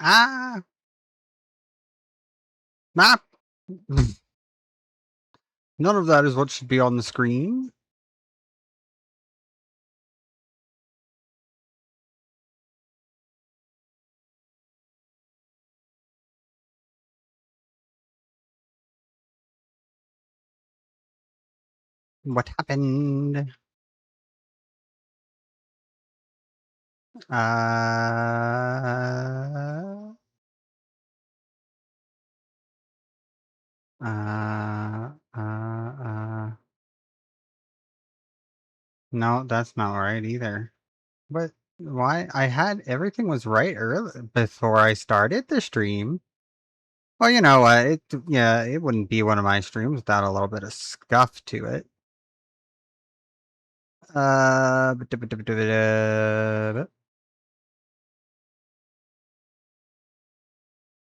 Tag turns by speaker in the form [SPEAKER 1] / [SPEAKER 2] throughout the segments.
[SPEAKER 1] Ah, not. None of that is what should be on the screen. What happened? Uh, uh. No, that's not right either. But why? I had everything was right early before I started the stream. Well, you know what? Yeah, it wouldn't be one of my streams without a little bit of scuff to it. Uh,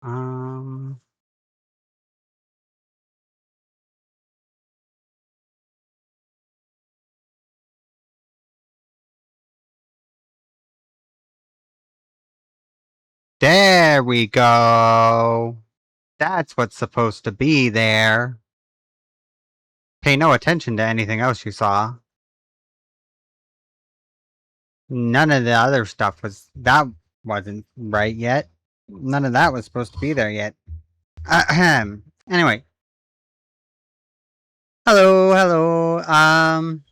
[SPEAKER 1] um, there we go. That's what's supposed to be there. Pay no attention to anything else you saw. None of the other stuff wasn't right yet. None of that was supposed to be there yet. Ahem. Anyway, hello. I'm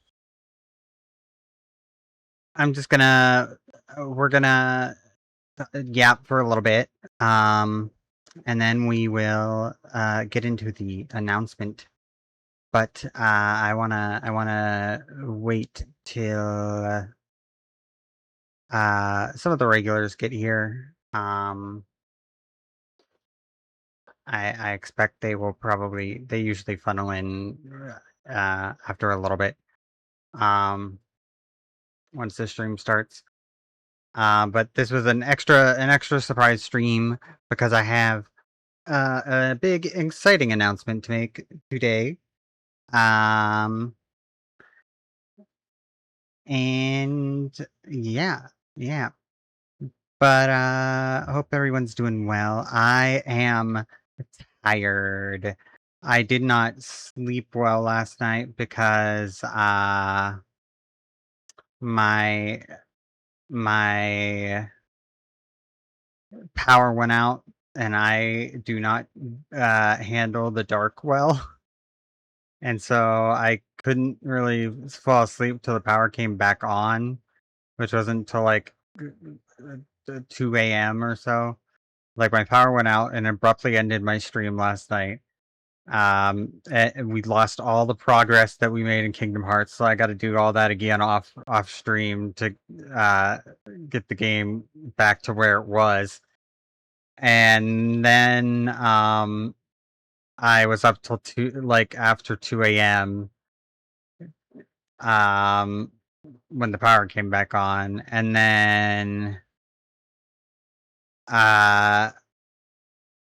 [SPEAKER 1] just gonna we're gonna yap for a little bit, and then we will get into the announcement. But I wanna wait till some of the regulars get here. I expect they usually funnel in after a little bit. Once the stream starts. But this was an extra surprise stream because I have a big exciting announcement to make today. Um, and yeah. But I hope everyone's doing well. I am tired. I did not sleep well last night because my my power went out and I do not handle the dark well. And so I couldn't really fall asleep till the power came back on, which wasn't until like 2 a.m. or so. Like my power went out and abruptly ended my stream last night. And we lost all the progress that we made in Kingdom Hearts, so I got to do all that again off stream to uh, get the game back to where it was. And then I was up till after 2 a.m. um when the power came back on, and then uh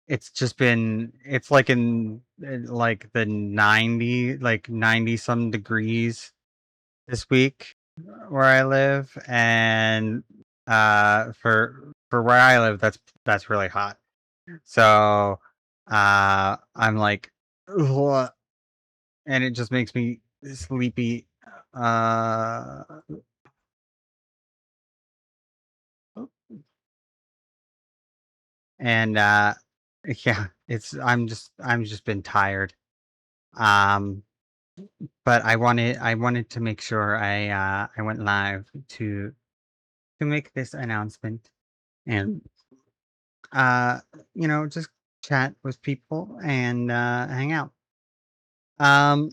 [SPEAKER 1] it's like in like the 90 some degrees this week where I live, and for where I live that's really hot. So I'm like, ugh, and it just makes me sleepy. Uh, and yeah, I'm just been tired. Um, but I wanted to make sure I went live to make this announcement and uh just chat with people and hang out. Um,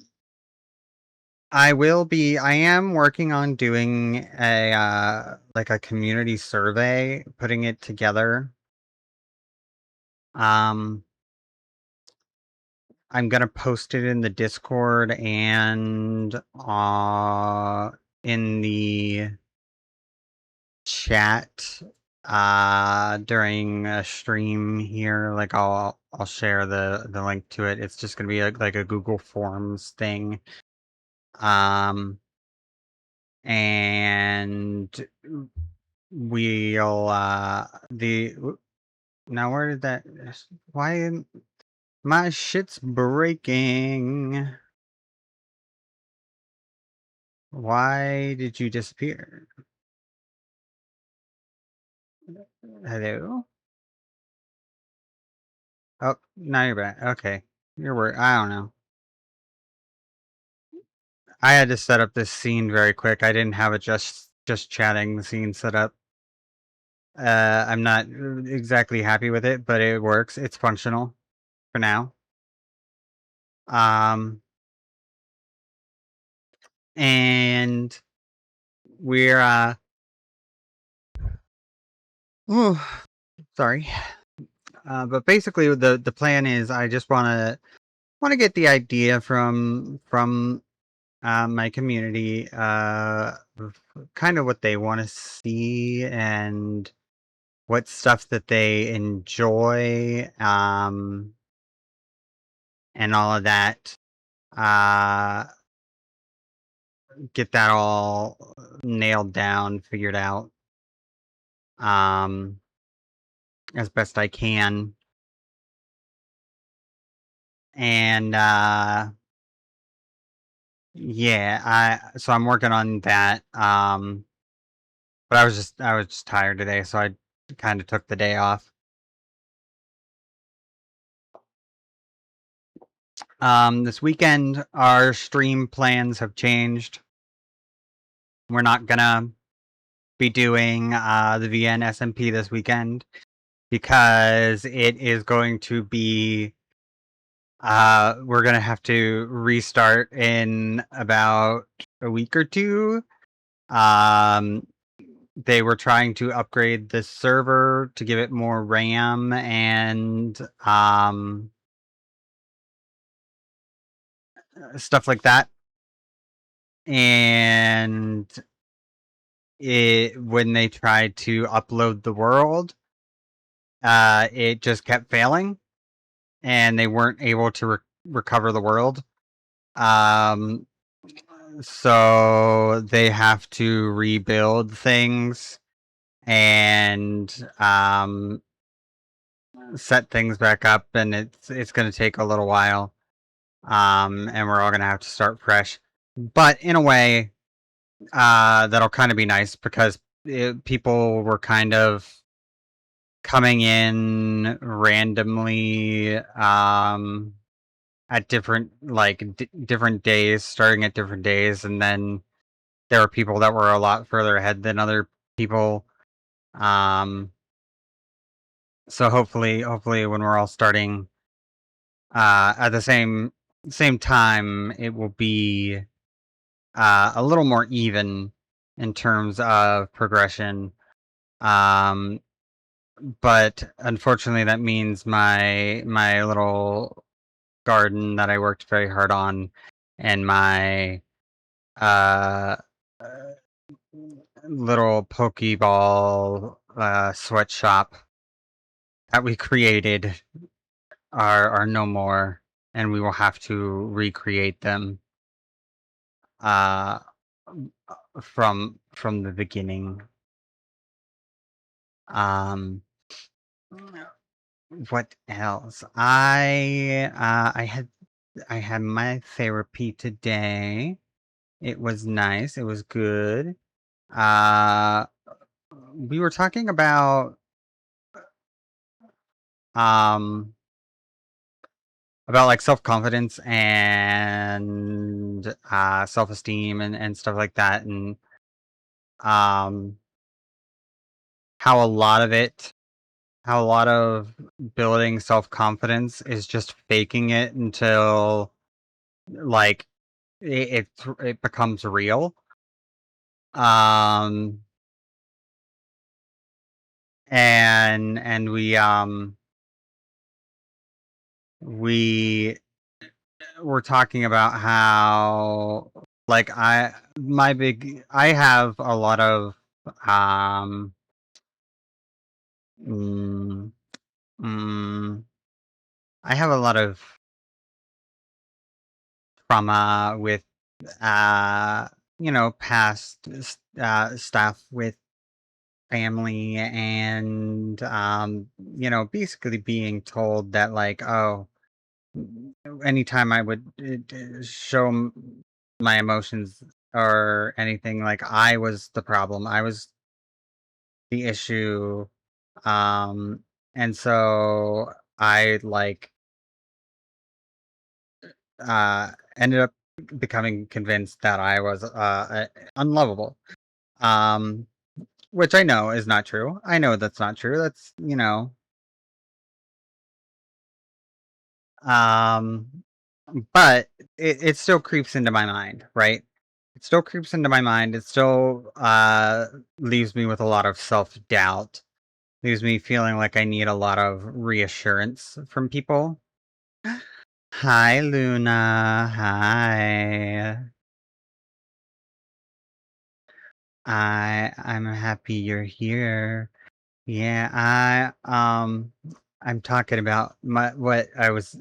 [SPEAKER 1] I am working on doing a like a community survey, putting it together. Um, I'm gonna post it in the Discord and in the chat during a stream here. Like I'll share the link to it. It's just gonna be like a Google Forms thing. Um, and we'll the Now where did that? Why my shit's breaking? Why did you disappear? Hello? Oh, now you're back. Okay. You're where I don't know. I had to set up this scene very quick. I didn't have it just chatting scene set up. I'm not exactly happy with it, but it works. It's functional for now. Um, and we're ooh, sorry. But basically the plan is I just want to get the idea from my community of kind of what they want to see and what stuff that they enjoy and all of that. Uh get that all nailed down, figured out um as best I can. And yeah, I'm working on that. But I was just tired today, so I kind of took the day off. This weekend our stream plans have changed. We're not gonna be doing the VN SMP this weekend because it is going to be we're gonna have to restart in about a week or two. Um, they were trying to upgrade the server to give it more RAM and stuff like that. And it when they tried to upload the world, it just kept failing, and they weren't able to recover the world. Um, so they have to rebuild things and set things back up, and it's going to take a little while. And we're all going to have to start fresh. But in a way, that'll kind of be nice because people were kind of coming in randomly at different different days, starting at different days, and then there were people that were a lot further ahead than other people. Um, so hopefully when we're all starting at the same time, it will be a little more even in terms of progression. Um, but unfortunately, that means my little garden that I worked very hard on and my uh, uh, little Pokeball sweatshop that we created are no more, and we will have to recreate them uh, from the beginning. Um, what else? I had my therapy today. It was nice. It was good. Uh, we were talking um about like self-confidence and self-esteem and stuff like that, and um how a lot of it how a lot of building self-confidence is just faking it until like it becomes real. um and we were talking about how like I have a lot of um mm, mm, I have a lot of trauma with uh past stuff with family and basically being told that like, oh, anytime I would show my emotions or anything, like I was the problem, I was the issue, um and so I like ended up becoming convinced that I was unlovable, um which I know is not true. I know that's not true. That's um but it still creeps into my mind, right? It still creeps into my mind. It still leaves me with a lot of self-doubt, leaves me feeling like I need a lot of reassurance from people. Hi, Luna. Hi. I'm happy you're here. Yeah, I'm talking about what I was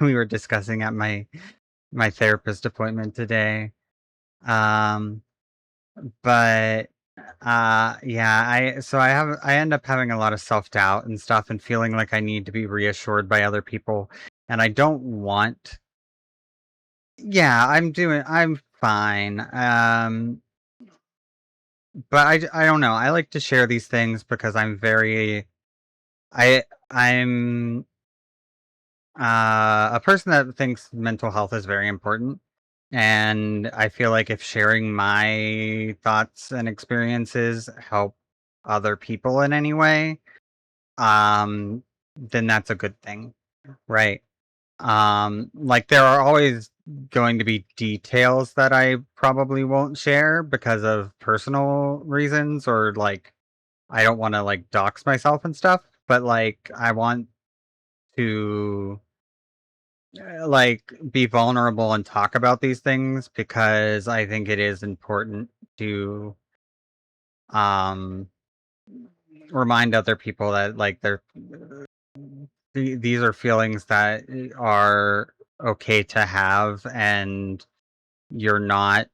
[SPEAKER 1] we were discussing at my therapist appointment today. Um but yeah, I end up having a lot of self-doubt and stuff and feeling like I need to be reassured by other people, and I don't want. Yeah, I'm fine. But I don't know. I like to share these things because I'm a person that thinks mental health is very important. And I feel like if sharing my thoughts and experiences help other people in any way, um, then that's a good thing, right? Like there are always going to be details that I probably won't share because of personal reasons, or like I don't want to like dox myself and stuff, but like I want to like be vulnerable and talk about these things because I think it is important to um remind other people that like these are feelings that are okay to have, and you're not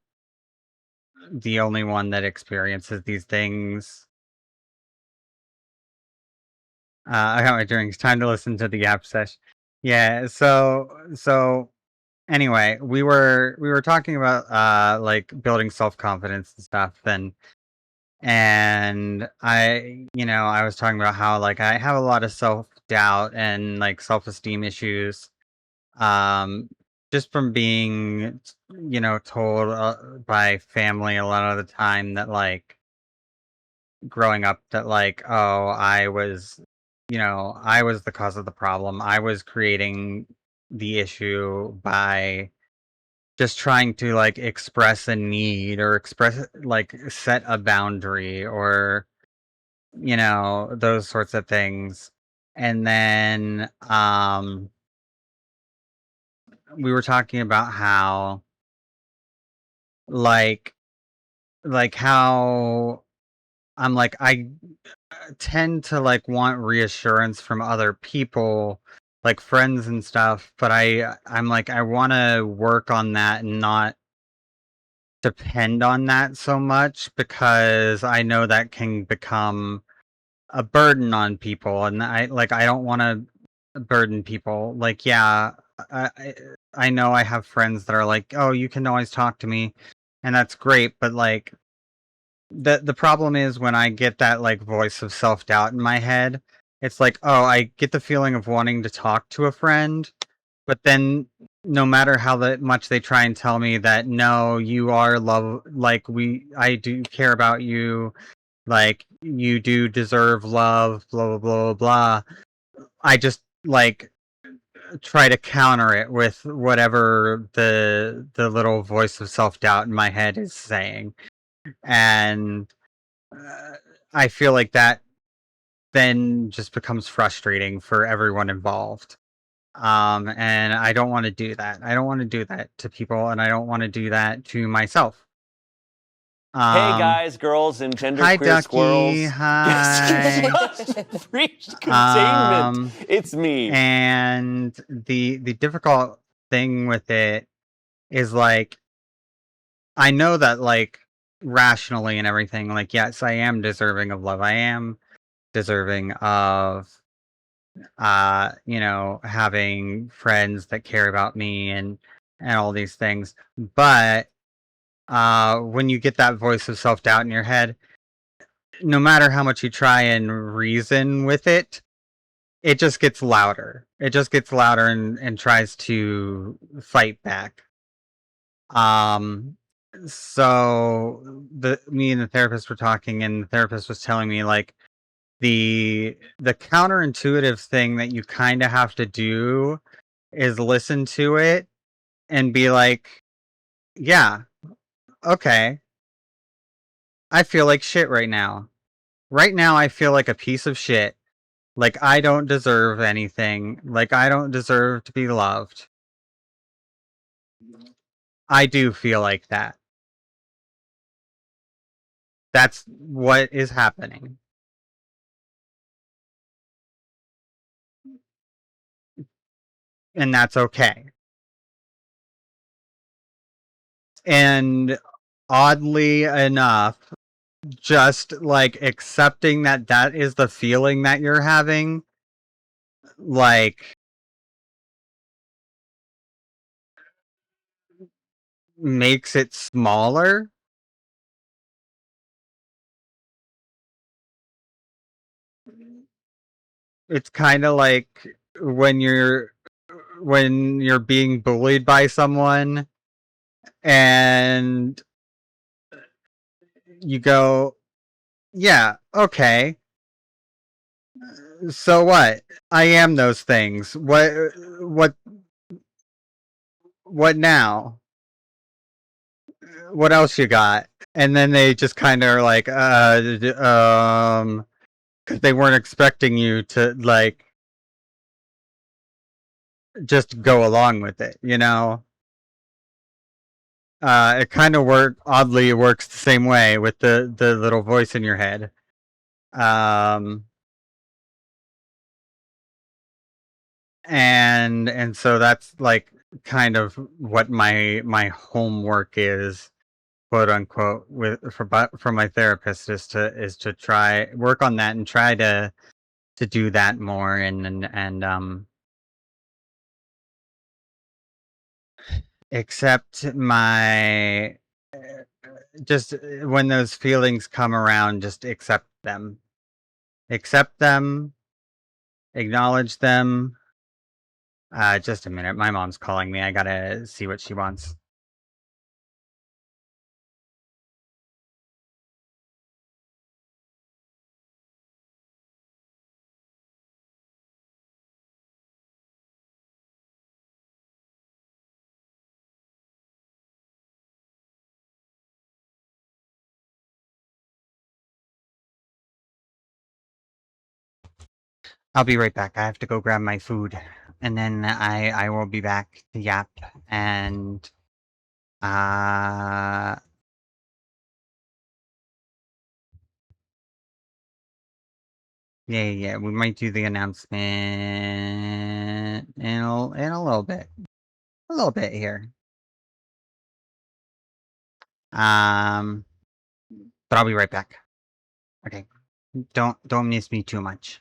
[SPEAKER 1] the only one that experiences these things. I got my drinks. Time to listen to the app session. Yeah. So anyway, we were talking about like building self confidence and stuff. And I was talking about how like I have a lot of self doubt and like self esteem issues. Um, just from being told by family a lot of the time that like growing up that like, oh, I was the cause of the problem. I was creating the issue by just trying to like express a need or express like set a boundary or those sorts of things. And then we were talking about how like how I'm like I tend to like want reassurance from other people, like friends and stuff, but I'm like I want to work on that and not depend on that so much because I know that can become a burden on people, and I don't want to burden people. Like yeah, I I I know I have friends that are like, "Oh, you can always talk to me." And that's great, but like the problem is when I get that like voice of self-doubt in my head, it's like, oh, I get the feeling of wanting to talk to a friend, but then no matter how much they try and tell me that no, you are love, like I do care about you, like you do deserve love, blah blah blah blah blah. I just like try to counter it with whatever the little voice of self-doubt in my head is saying. And uh, I feel like that then just becomes frustrating for everyone involved. And I don't want to do that. I don't want to do that to people, and I don't want to do that to myself.
[SPEAKER 2] Hey
[SPEAKER 1] Um,
[SPEAKER 2] guys, girls, and
[SPEAKER 1] Hi,
[SPEAKER 2] genderqueer
[SPEAKER 1] Ducky.
[SPEAKER 2] squirrels.
[SPEAKER 1] Hi.
[SPEAKER 2] Just reached containment. It's me.
[SPEAKER 1] And the difficult thing with it is like I know that like rationally and everything, like, yes, I am deserving of love. I am deserving of, having friends that care about me and all these things. But when you get that voice of self doubt in your head, no matter how much you try and reason with it, it just gets louder. It just gets louder and tries to fight back. Um, so the me and the therapist were talking, and the therapist was telling me like the counterintuitive thing that you kind of have to do is listen to it and be like, yeah, okay, I feel like shit right now. Right now, I feel like a piece of shit. Like, I don't deserve anything. Like, I don't deserve to be loved. I do feel like that. That's what is happening. And that's okay. And oddly enough, just like accepting that that is the feeling that you're having, like, makes it smaller. It's kind of like when you're when you're being bullied by someone and you go, yeah, okay, so what? I am those things. What now? What else you got? And then they just kind of are like, because they weren't expecting you to like just go along with it, you know. It kind of oddly, it works the same way with the little voice in your head. Um, and so that's like kind of what my homework is, quote unquote, for my therapist is to try work on that and try to do that more and accept my just when those feelings come around, just accept them, acknowledge them. Just a minute, my mom's calling me. I gotta see what she wants. I'll be right back. I have to go grab my food, and then I will be back to yap and uh yeah. We might do the announcement in a little bit here. Um, but I'll be right back. Okay, don't miss me too much.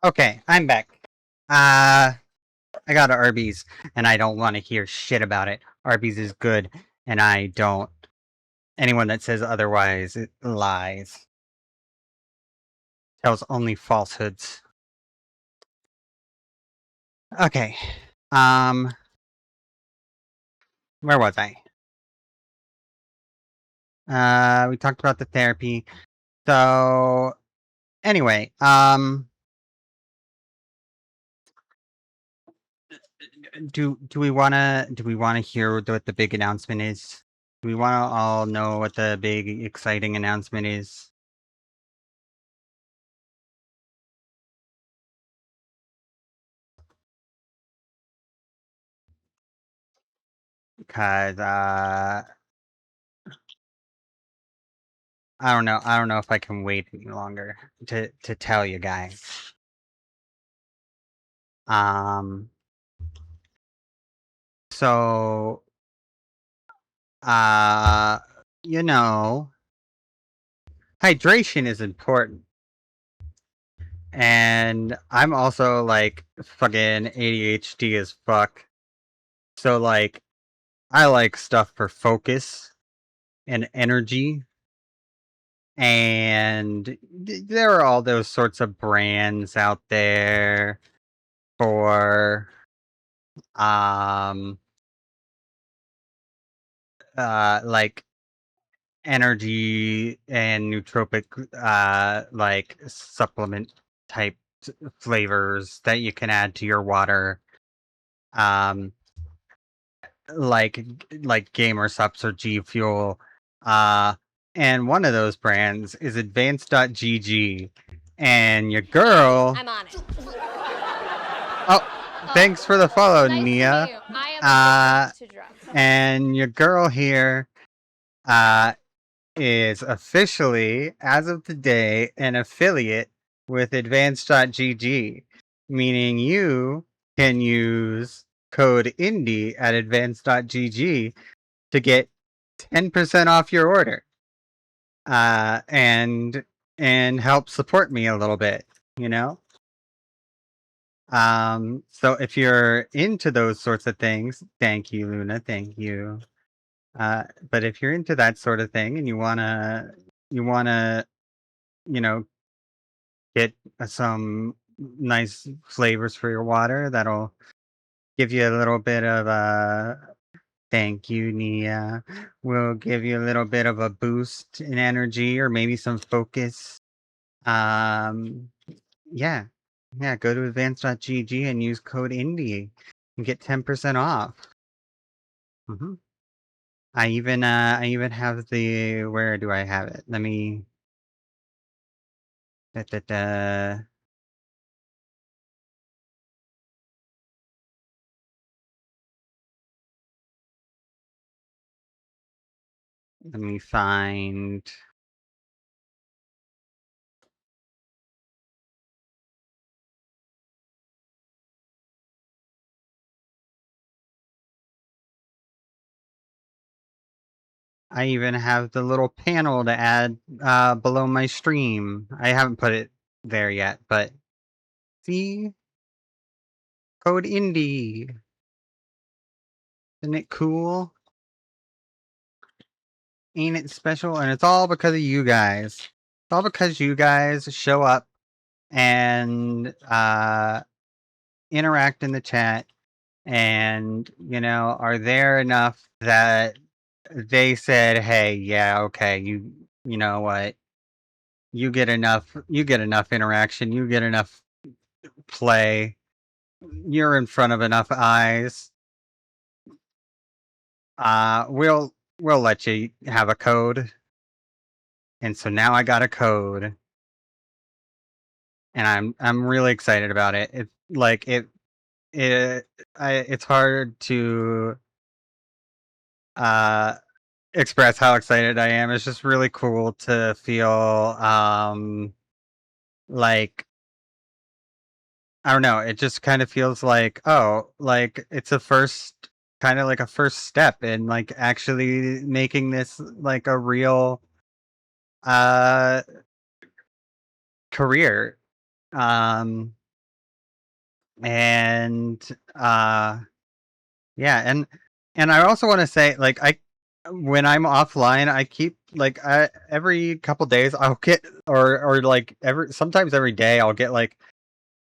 [SPEAKER 1] Okay, I'm back. I got an Arby's, and I don't want to hear shit about it. Arby's is good, and I don't. Anyone that says otherwise it lies. Tells only falsehoods. Okay. Where was I? We talked about the therapy. So, anyway, do we wanna hear what the big announcement is? Do we wanna all know what the big exciting announcement is? Because I don't know. I don't know if I can wait any longer to tell you guys. Um. So, uh, you know, hydration is important, and I'm also like fucking ADHD as fuck. So like, I like stuff for focus and energy, and there are all those sorts of brands out there for um like energy and nootropic like supplement type flavors that you can add to your water, um like Gamer Supps or G Fuel, and one of those brands is Advanced.gg, and your girl.
[SPEAKER 3] I'm on it.
[SPEAKER 1] Oh, thanks for the follow,
[SPEAKER 3] Nice
[SPEAKER 1] Nia.
[SPEAKER 3] to meet you. I am addicted to drugs.
[SPEAKER 1] And your girl here is officially, as of today, an affiliate with Advanced.gg, meaning you can use code INDIE at Advanced.gg to get 10% off your order, and help support me a little bit, you know? So if you're into those sorts of things, thank you, Luna, thank you. But if you're into that sort of thing and you wanna, you know, get some nice flavors for your water that'll give you a little bit of a thank you, Nia. We'll give you a little bit of a boost in energy or maybe some focus. Um, yeah, yeah. Go to advanced.gg and use code INDIE and get 10% off. Hmm. I even have the where do I have it? Let me. Da, da, da. Let me find. I even have the little panel to add below my stream. I haven't put it there yet, but see? Code Indie. Isn't it cool? Ain't it special? And it's all because of you guys. It's all because you guys show up and interact in the chat and, you know, are there enough that they said, hey, yeah, okay, you know what? You get enough interaction, you get enough play, you're in front of enough eyes. We'll let you have a code. And so now I got a code, and I'm really excited about it. It's like it's hard to uh express how excited I am. It's just really cool to feel like I don't know, it just kind of feels like, oh, like it's a first kind of like a first step in like actually making this like a real uh career. And yeah, and I also want to say, like, when I'm offline, I keep like every couple days I'll get or like sometimes every day I'll get like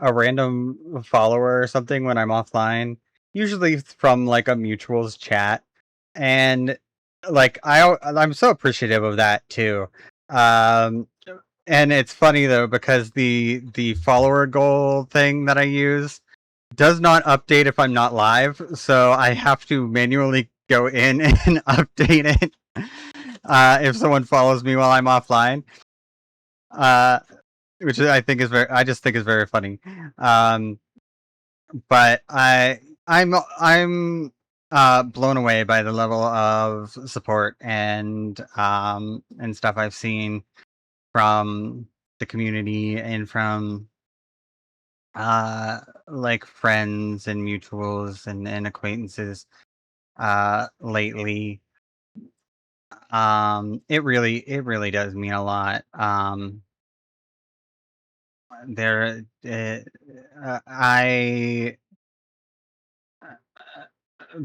[SPEAKER 1] a random follower or something when I'm offline, usually from like a mutuals chat, and like I'm so appreciative of that too. Um, and it's funny though because the follower goal thing that I use does not update if I'm not live, so I have to manually go in and update it if someone follows me while I'm offline. Which I think is I just think is very funny. But I'm blown away by the level of support and stuff I've seen from the community and from like friends and mutuals and acquaintances lately. It really does mean a lot. There I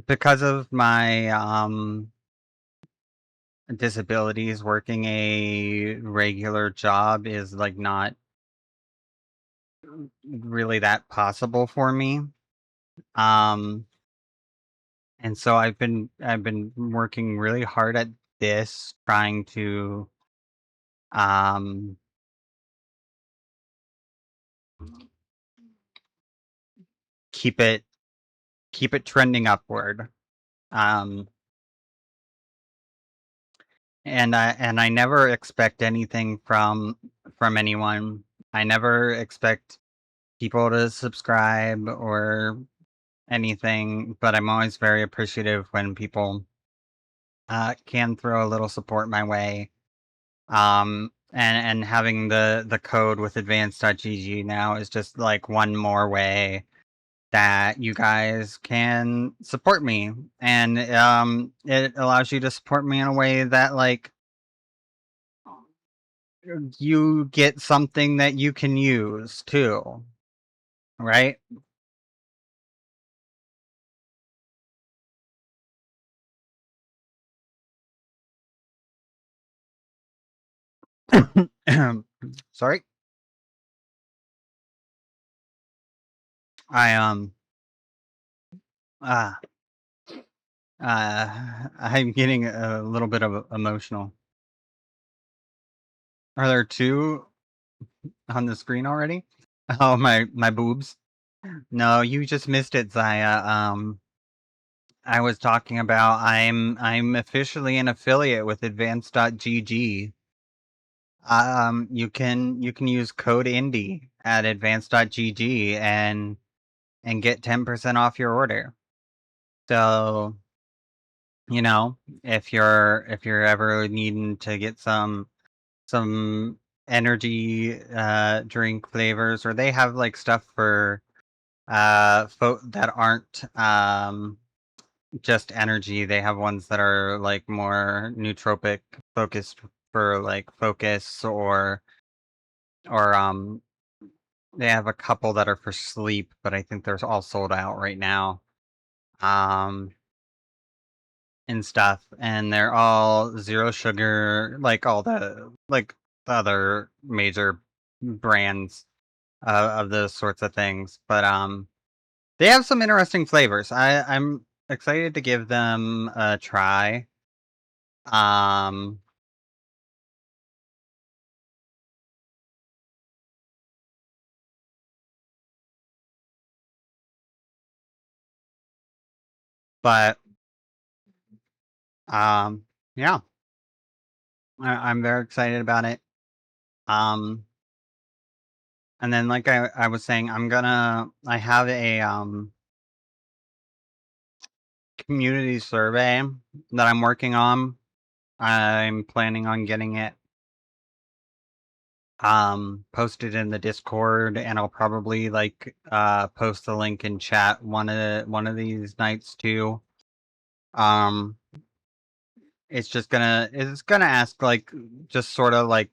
[SPEAKER 1] because of my disabilities, working a regular job is like not really that possible for me. Um and so I've been working really hard at this, trying to um keep it trending upward. Um and I never expect anything from anyone. I never expect people to subscribe or anything, but I'm always very appreciative when people can throw a little support my way. And having the code with advanced.gg now is just like one more way that you guys can support me, and it allows you to support me in a way that like you get something that you can use too, right? Sorry. I uh I'm getting a little bit of emotional. Are there two on the screen already? Oh, my boobs. No, you just missed it, Zaya. I was talking about I'm officially an affiliate with advanced.gg. You can use code indie at advanced.gg and get 10% off your order. So, you know, if you're ever needing to get some energy drink flavors, or they have like stuff for that aren't just energy. They have ones that are like more nootropic focused for like focus, or they have a couple that are for sleep, but I think they're all sold out right now. Um and stuff, and they're all zero sugar, like all the other major brands of those sorts of things. But they have some interesting flavors. I'm excited to give them a try. Um, but um, yeah, I'm very excited about it. Um, and then like I was saying, I have a community survey that I'm working on. I'm planning on getting it posted in the Discord, and I'll probably like post the link in chat one of these nights too. Um it's gonna ask like just sort of like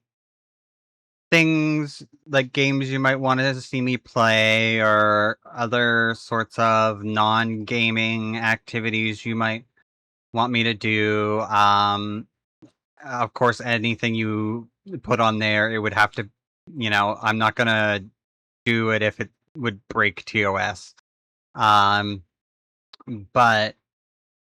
[SPEAKER 1] things like games you might want to see me play or other sorts of non-gaming activities you might want me to do. Of course, anything you put on there, it would have to, I'm not gonna do it if it would break TOS. But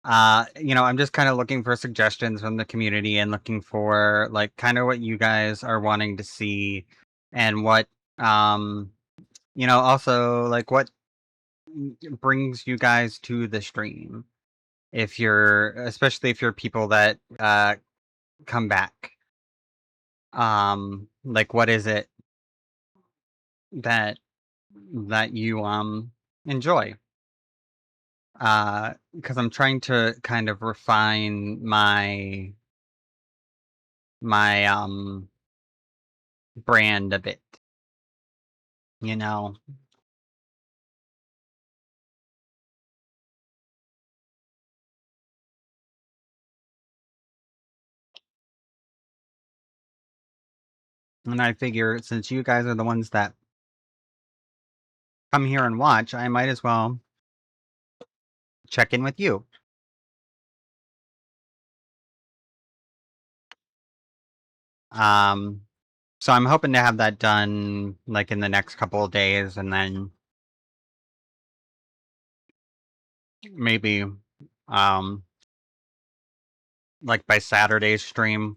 [SPEAKER 1] I'm just kind of looking for suggestions from the community and looking for like kind of what you guys are wanting to see and what also like what brings you guys to the stream. Especially if you're people that come back. Like what is it that you enjoy? Because I'm trying to kind of refine my brand a bit, you know. And I figure since you guys are the ones that come here and watch, I might as well check in with you. So I'm hoping to have that done like in the next couple of days, and then maybe like by Saturday's stream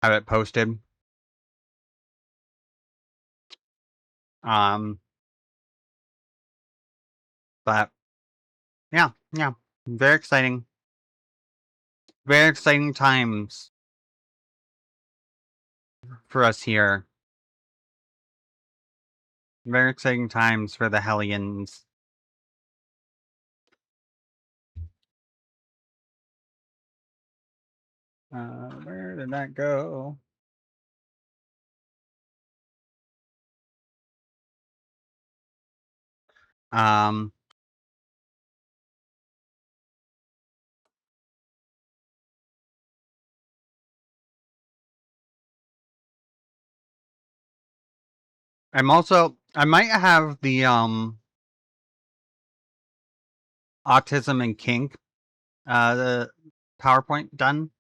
[SPEAKER 1] have it posted. Um but yeah, very exciting. Very exciting times for us here. Very exciting times for the Hellions. Where did that go? Um I might have the autism and kink the PowerPoint done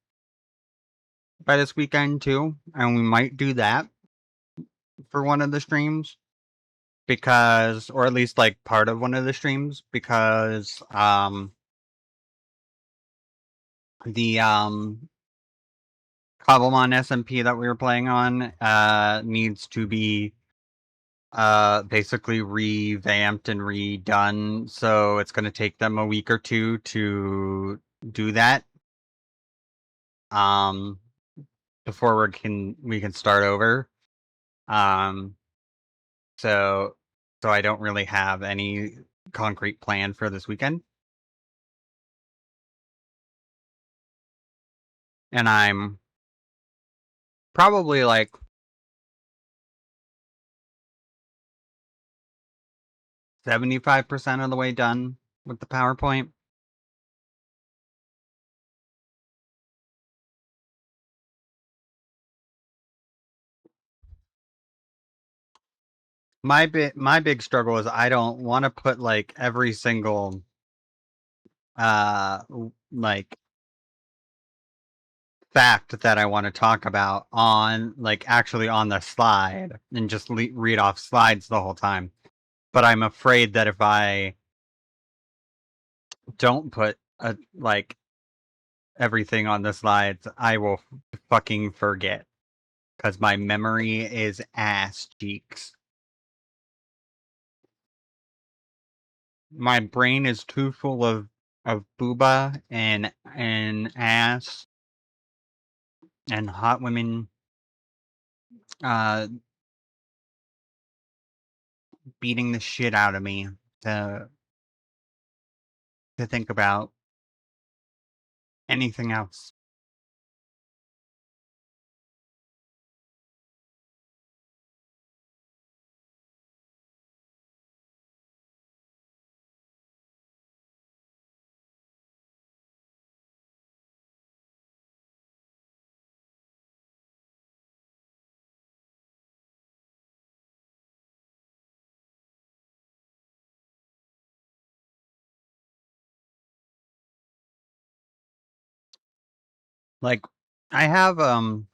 [SPEAKER 1] by this weekend too, and we might do that for one of the streams because, or at least like part of one of the streams, because the Cobblemon SMP that we were playing on needs to be basically revamped and redone, so it's going to take them a week or two to do that before we can start over. So I don't really have any concrete plan for this weekend. And I'm probably like 75% of the way done with the PowerPoint. My big struggle is I don't want to put like every single like fact that I want to talk about on like actually on the slide and just read off slides the whole time. But I'm afraid that if I don't put like everything on the slides, I will fucking forget because my memory is ass cheeks. My brain is too full of booba and ass and hot women beating the shit out of me to think about anything else. Like, I have a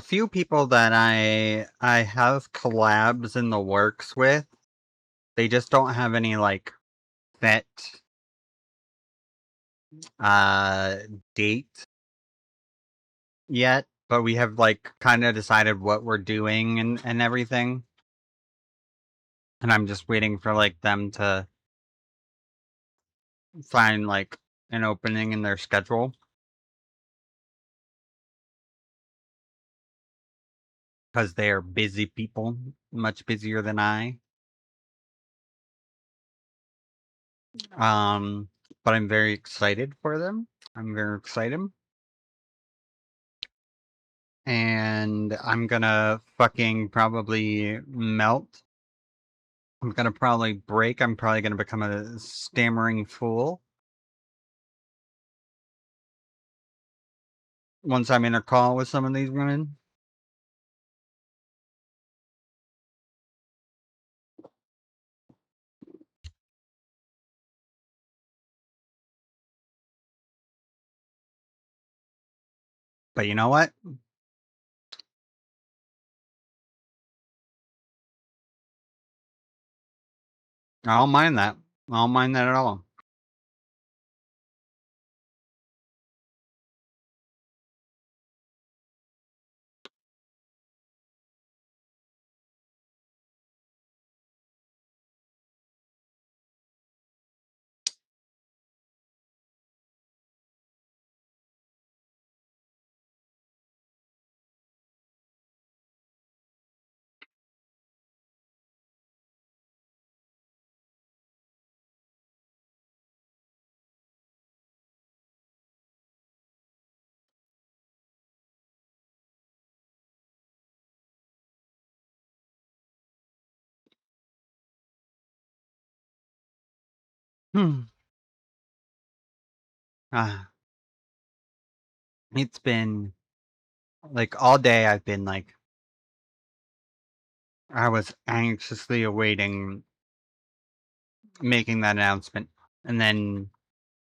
[SPEAKER 1] few people that I have collabs in the works with. They just don't have any like set date yet, but we have like kind of decided what we're doing and everything. And I'm just waiting for like them to find like an opening in their schedule. Because they are busy people, much busier than I. But I'm very excited for them. I'm very excited. And I'm gonna fucking probably melt. I'm gonna probably break. I'm probably gonna become a stammering fool. Once I'm in a call with some of these women. But you know what? I don't mind that. I don't mind that at all. Ah, it's been like all day I've been like I was anxiously awaiting making that announcement. And then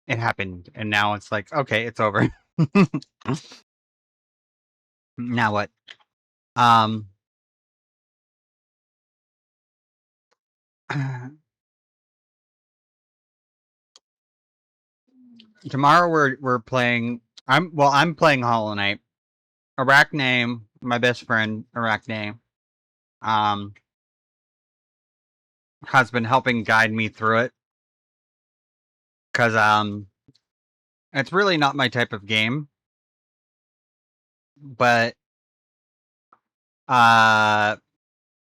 [SPEAKER 1] it happened. And now it's like, okay, it's over. Now what? Tomorrow we're playing I'm playing Hollow Knight. Arachne, my best friend, Arachne, has been helping guide me through it. Cause it's really not my type of game. But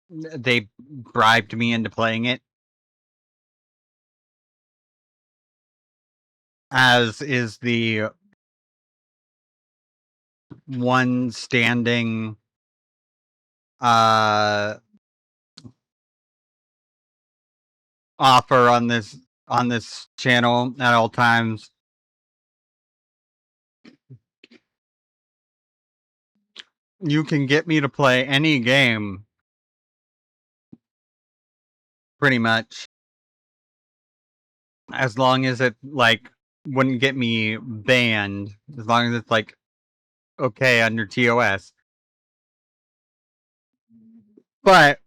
[SPEAKER 1] they bribed me into playing it. As is the one standing offer on this channel at all times. You can get me to play any game pretty much as long as it like wouldn't get me banned, as long as it's like okay under TOS. But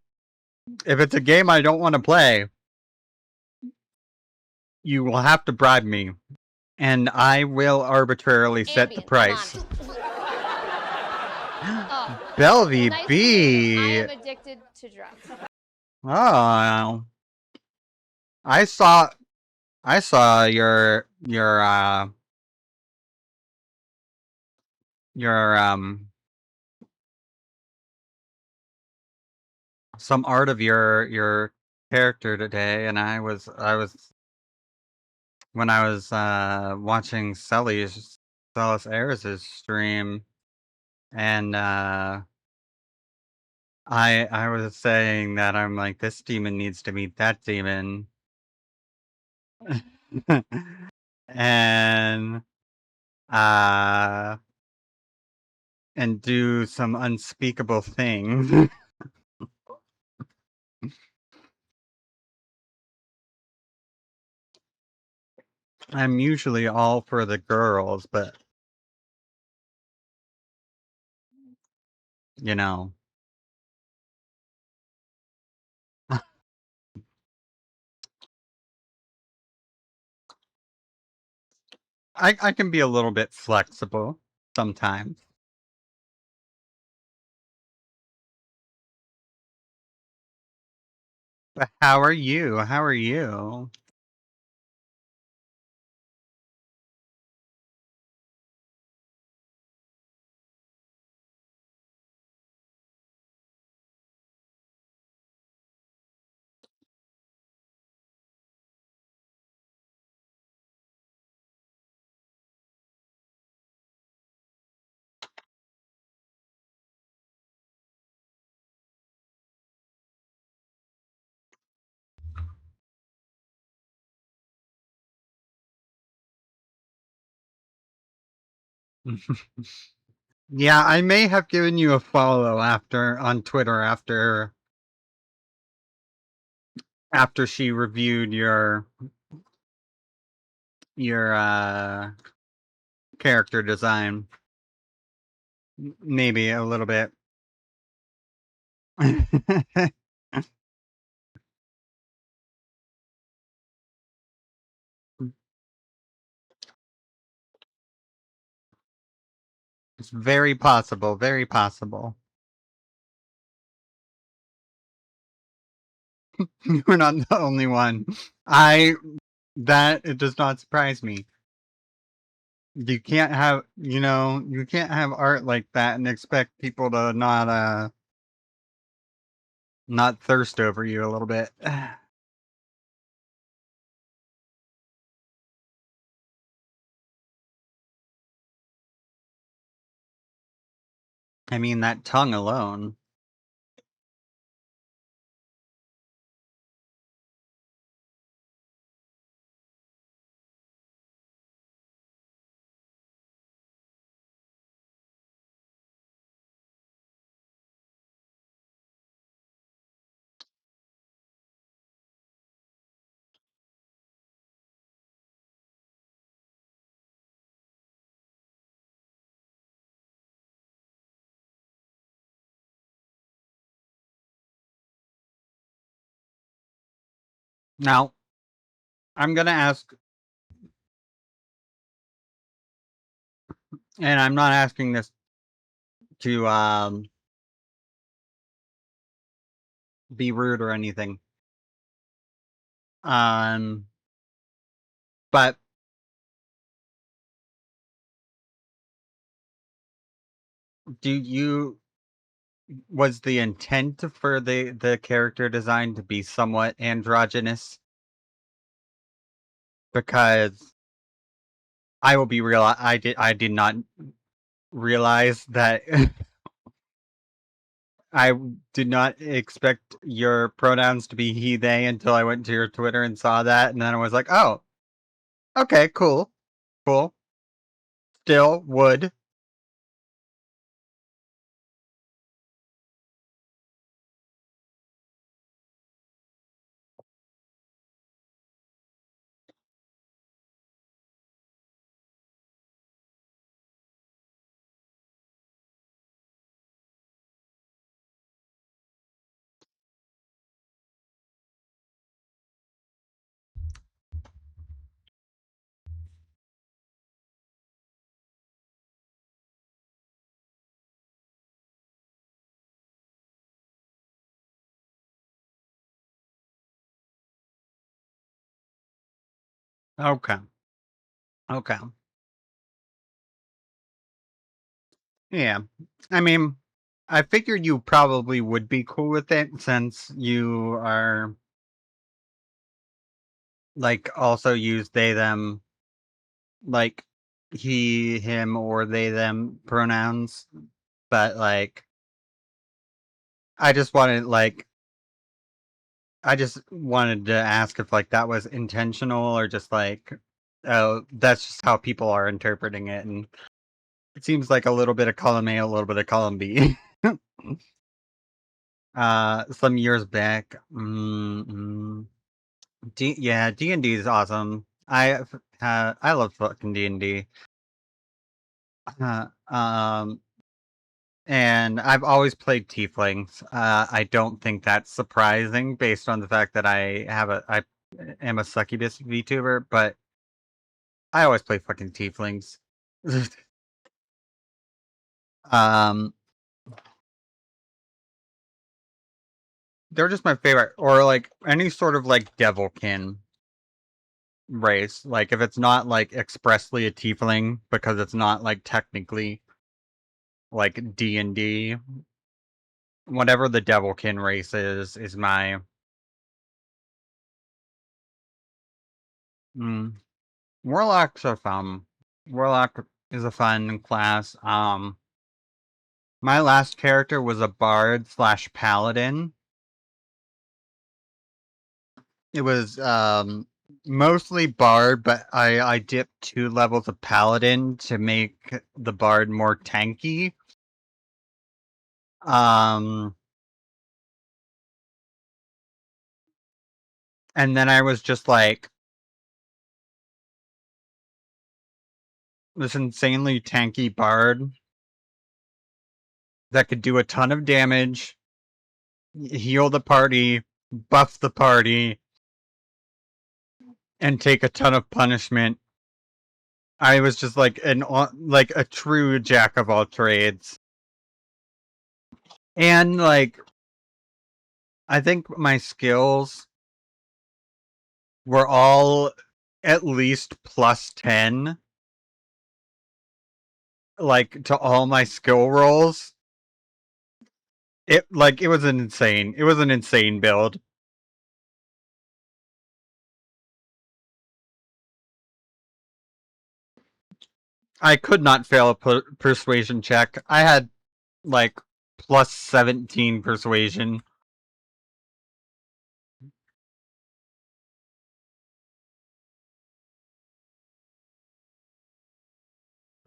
[SPEAKER 1] if it's a game I don't want to play, you will have to bribe me, and I will arbitrarily set the
[SPEAKER 3] Ambien,
[SPEAKER 1] price.
[SPEAKER 3] come on. Oh,
[SPEAKER 1] Belvy
[SPEAKER 3] nice to meet
[SPEAKER 1] B.
[SPEAKER 3] you. I am addicted to drugs.
[SPEAKER 1] Oh, I saw your some art of your character today, and I was when I was watching Celis Ayers' stream, and I was saying that I'm like, this demon needs to meet that demon. and and do some unspeakable things. I'm usually all for the girls, but you know, I can be a little bit flexible sometimes. But how are you? How are you? Yeah, I may have given you a follow after on Twitter after she reviewed your character design. Maybe a little bit. It's very possible, very possible. You're not the only one. It does not surprise me. You can't have, you can't have art like that and expect people to not thirst over you a little bit. I mean, that tongue alone. Now, I'm gonna ask, and I'm not asking this to be rude or anything. But was the intent for the character design to be somewhat androgynous? Because I will be real, I did not realize that I did not expect your pronouns to be he, they until I went to your Twitter and saw that, and then I was like, oh, okay, cool, cool. Still would. Okay. Okay. Yeah. I mean, I figured you probably would be cool with it since you are like also use they them, like he, him, or they them pronouns. But like I just wanted like I just wanted to ask if like that was intentional or just like, oh, that's just how people are interpreting it, and it seems like a little bit of column A, a little bit of column B. Some years back, yeah, D&D is awesome. I love fucking D&D. And I've always played tieflings. I don't think that's surprising based on the fact that I am a succubus VTuber, but I always play fucking tieflings. They're just my favorite, or like any sort of like devilkin race. Like if it's not like expressly a tiefling because it's not like technically like D&D, whatever the devilkin race is my Warlocks are fun. Warlock is a fun class. My last character was a bard / paladin. It was mostly bard, but I dipped 2 levels of paladin to make the bard more tanky. And then I was just like this insanely tanky bard that could do a ton of damage, heal the party, buff the party, and take a ton of punishment. I was just like a true jack of all trades. And like I think my skills were all at least +10 like to all my skill rolls. It was an insane build. I could not fail a persuasion check. I had like +17 persuasion.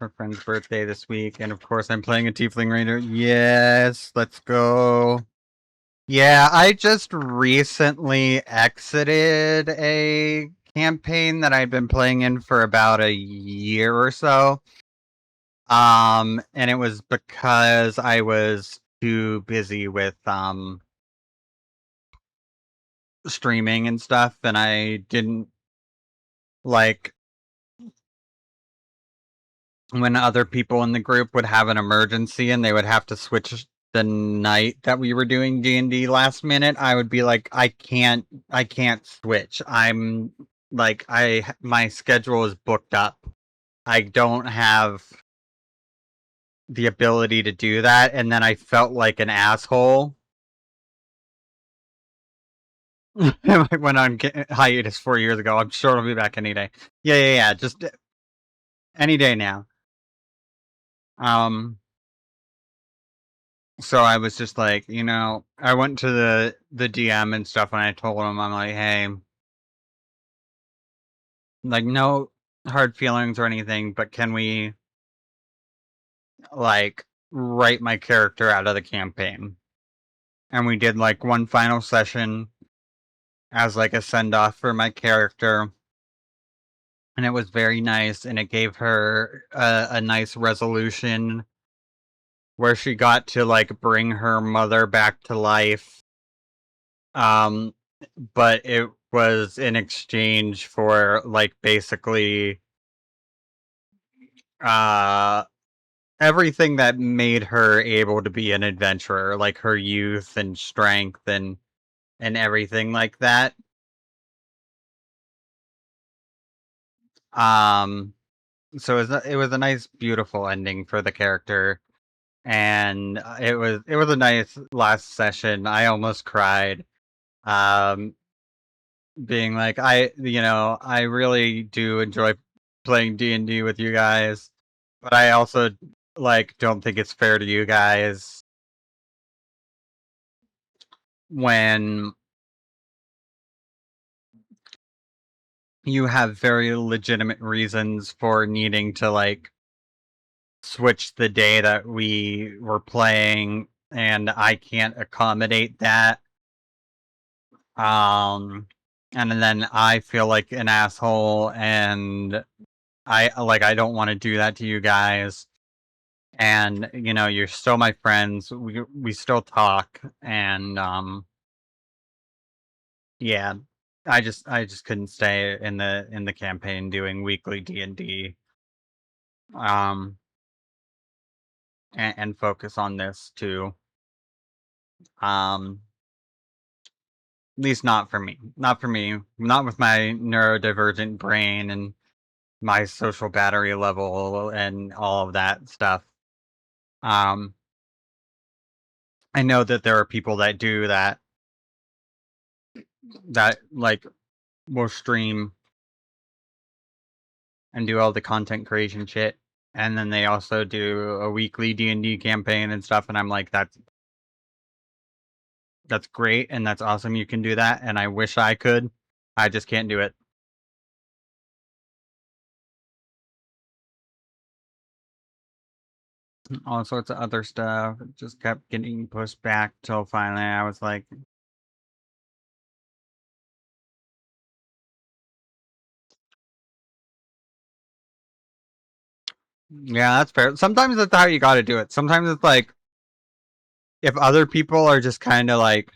[SPEAKER 1] Her friend's birthday this week, and of course I'm playing a Tiefling Raider. Yes, let's go. Yeah, I just recently exited a campaign that I'd been playing in for about a year or so. And it was because I was too busy with streaming and stuff, and I didn't like when other people in the group would have an emergency and they would have to switch the night that we were doing D&D last minute. I would be like, I can't switch. I'm like, my schedule is booked up. I don't have the ability to do that. And then I felt like an asshole. I went on hiatus 4 years ago. I'm sure it'll be back any day. Yeah. Just any day now. So I was just like, I went to the DM and stuff, and I told him, I'm like, hey, like, no hard feelings or anything, but can we, like, write my character out of the campaign? And we did, like, one final session as, like, a send-off for my character. And it was very nice, and it gave her a nice resolution where she got to, like, bring her mother back to life. But it was in exchange for, like, basically everything that made her able to be an adventurer, like her youth and strength and everything like that. So it was a nice, beautiful ending for the character, and it was a nice last session. I almost cried, being like, I really do enjoy playing D&D with you guys, but I also like don't think it's fair to you guys when you have very legitimate reasons for needing to like switch the day that we were playing, and I can't accommodate that. and then I feel like an asshole, and I don't want to do that to you guys. And you're still my friends. We still talk, and yeah, I just couldn't stay in the campaign doing weekly D&D, um, and focus on this too. At least not for me. Not for me. Not with my neurodivergent brain and my social battery level and all of that stuff. Um, I know that there are people that do that like will stream and do all the content creation shit, and then they also do a weekly D&D campaign and stuff, and I'm like, that's great and that's awesome you can do that, and I wish I could. I just can't do it. All sorts of other stuff just kept getting pushed back till finally I was like, yeah, that's fair. Sometimes that's how you got to do it. Sometimes it's like if other people are just kind of like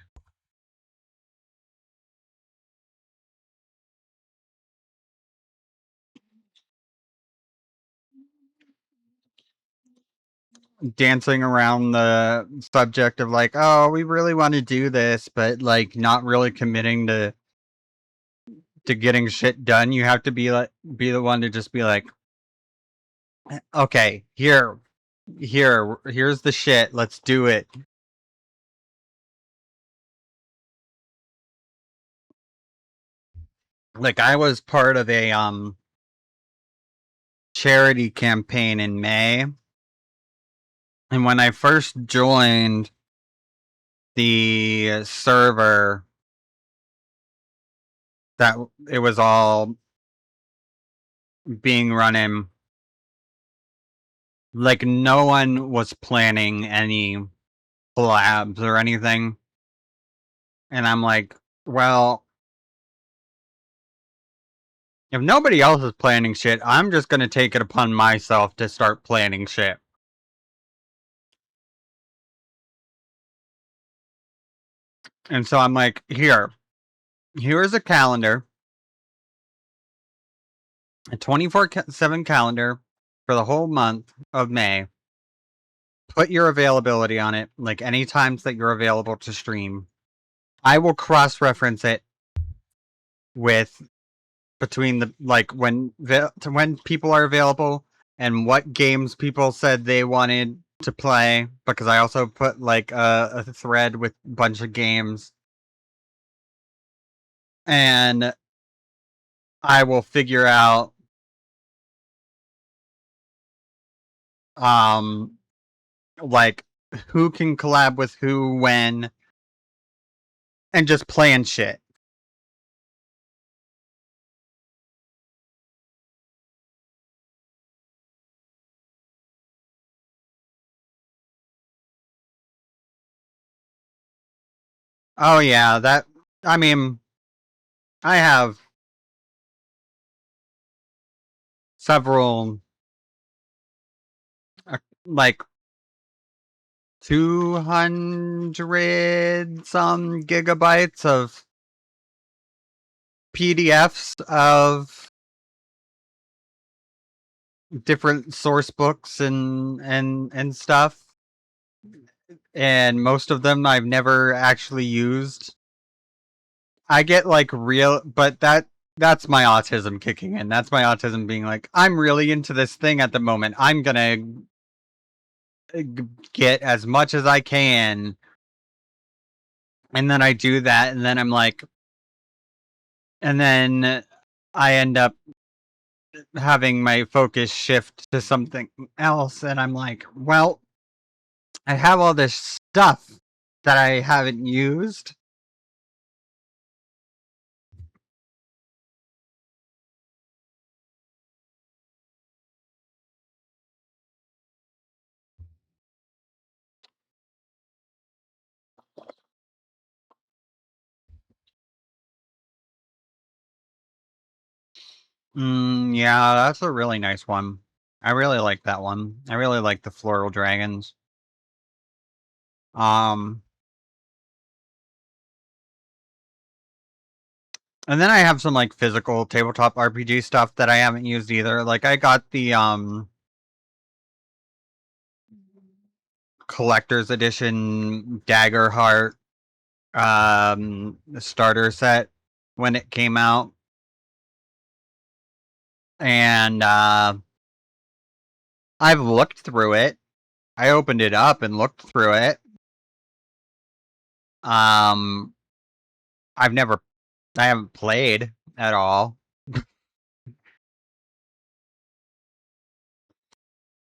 [SPEAKER 1] dancing around the subject of like, oh, we really want to do this, but like not really committing to getting shit done, you have to be the one to just be like, okay, here's the shit, let's do it. Like I was part of a charity campaign in May, and when I first joined the server, that it was all being run in, like no one was planning any collabs or anything, and I'm like, well, if nobody else is planning shit, I'm just gonna take it upon myself to start planning shit. And so I'm like, here's a calendar, a 24/7 calendar for the whole month of May. Put your availability on it, like any times that you're available to stream. I will cross-reference it with between the like when people are available and what games people said they wanted to play, because I also put like a thread with a bunch of games, and I will figure out like who can collab with who when, and just plan shit. Oh yeah, that I mean, I have several like 200 some gigabytes of PDFs of different source books and stuff, and most of them I've never actually used. I get like real, but that's my autism kicking in. That's my autism being like, I'm really into this thing at the moment. I'm gonna get as much as I can, and then I do that, and then I'm like, and then I end up having my focus shift to something else, and I'm like, well, I have all this stuff that I haven't used. Yeah, that's a really nice one. I really like that one. I really like the floral dragons. Um, and then I have some like physical tabletop RPG stuff that I haven't used either. Like I got the collector's edition Daggerheart starter set when it came out. And I've looked through it. I opened it up and looked through it. Um I haven't played at all.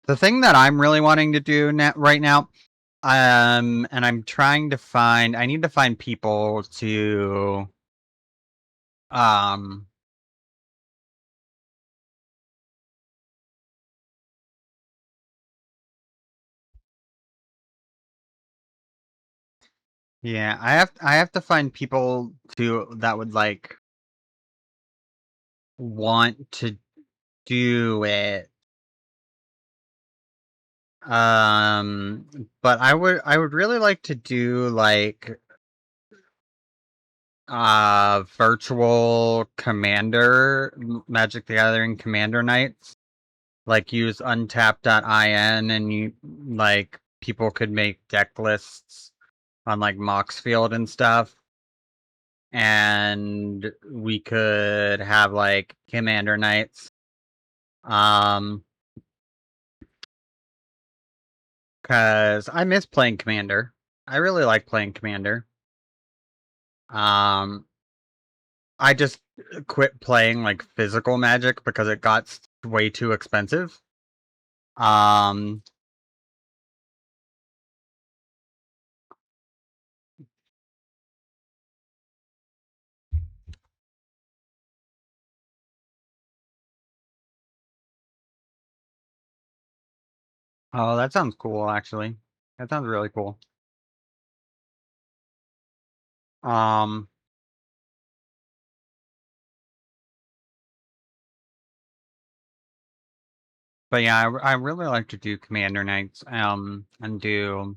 [SPEAKER 1] The thing that I'm really wanting to do right now, and I'm trying to find, I need to find people to, um, yeah, I have to find people that would like want to do it. But I would really like to do like virtual commander Magic the Gathering commander nights. Like use untap.in and you like people could make deck lists on like Moxfield and stuff. And we could have like commander nights. Um cuz I miss playing commander. I really like playing commander. Um I just quit playing like physical Magic because it got way too expensive. Um Oh, that sounds cool actually. That sounds really cool. Um But yeah, I really like to do commander nights, and do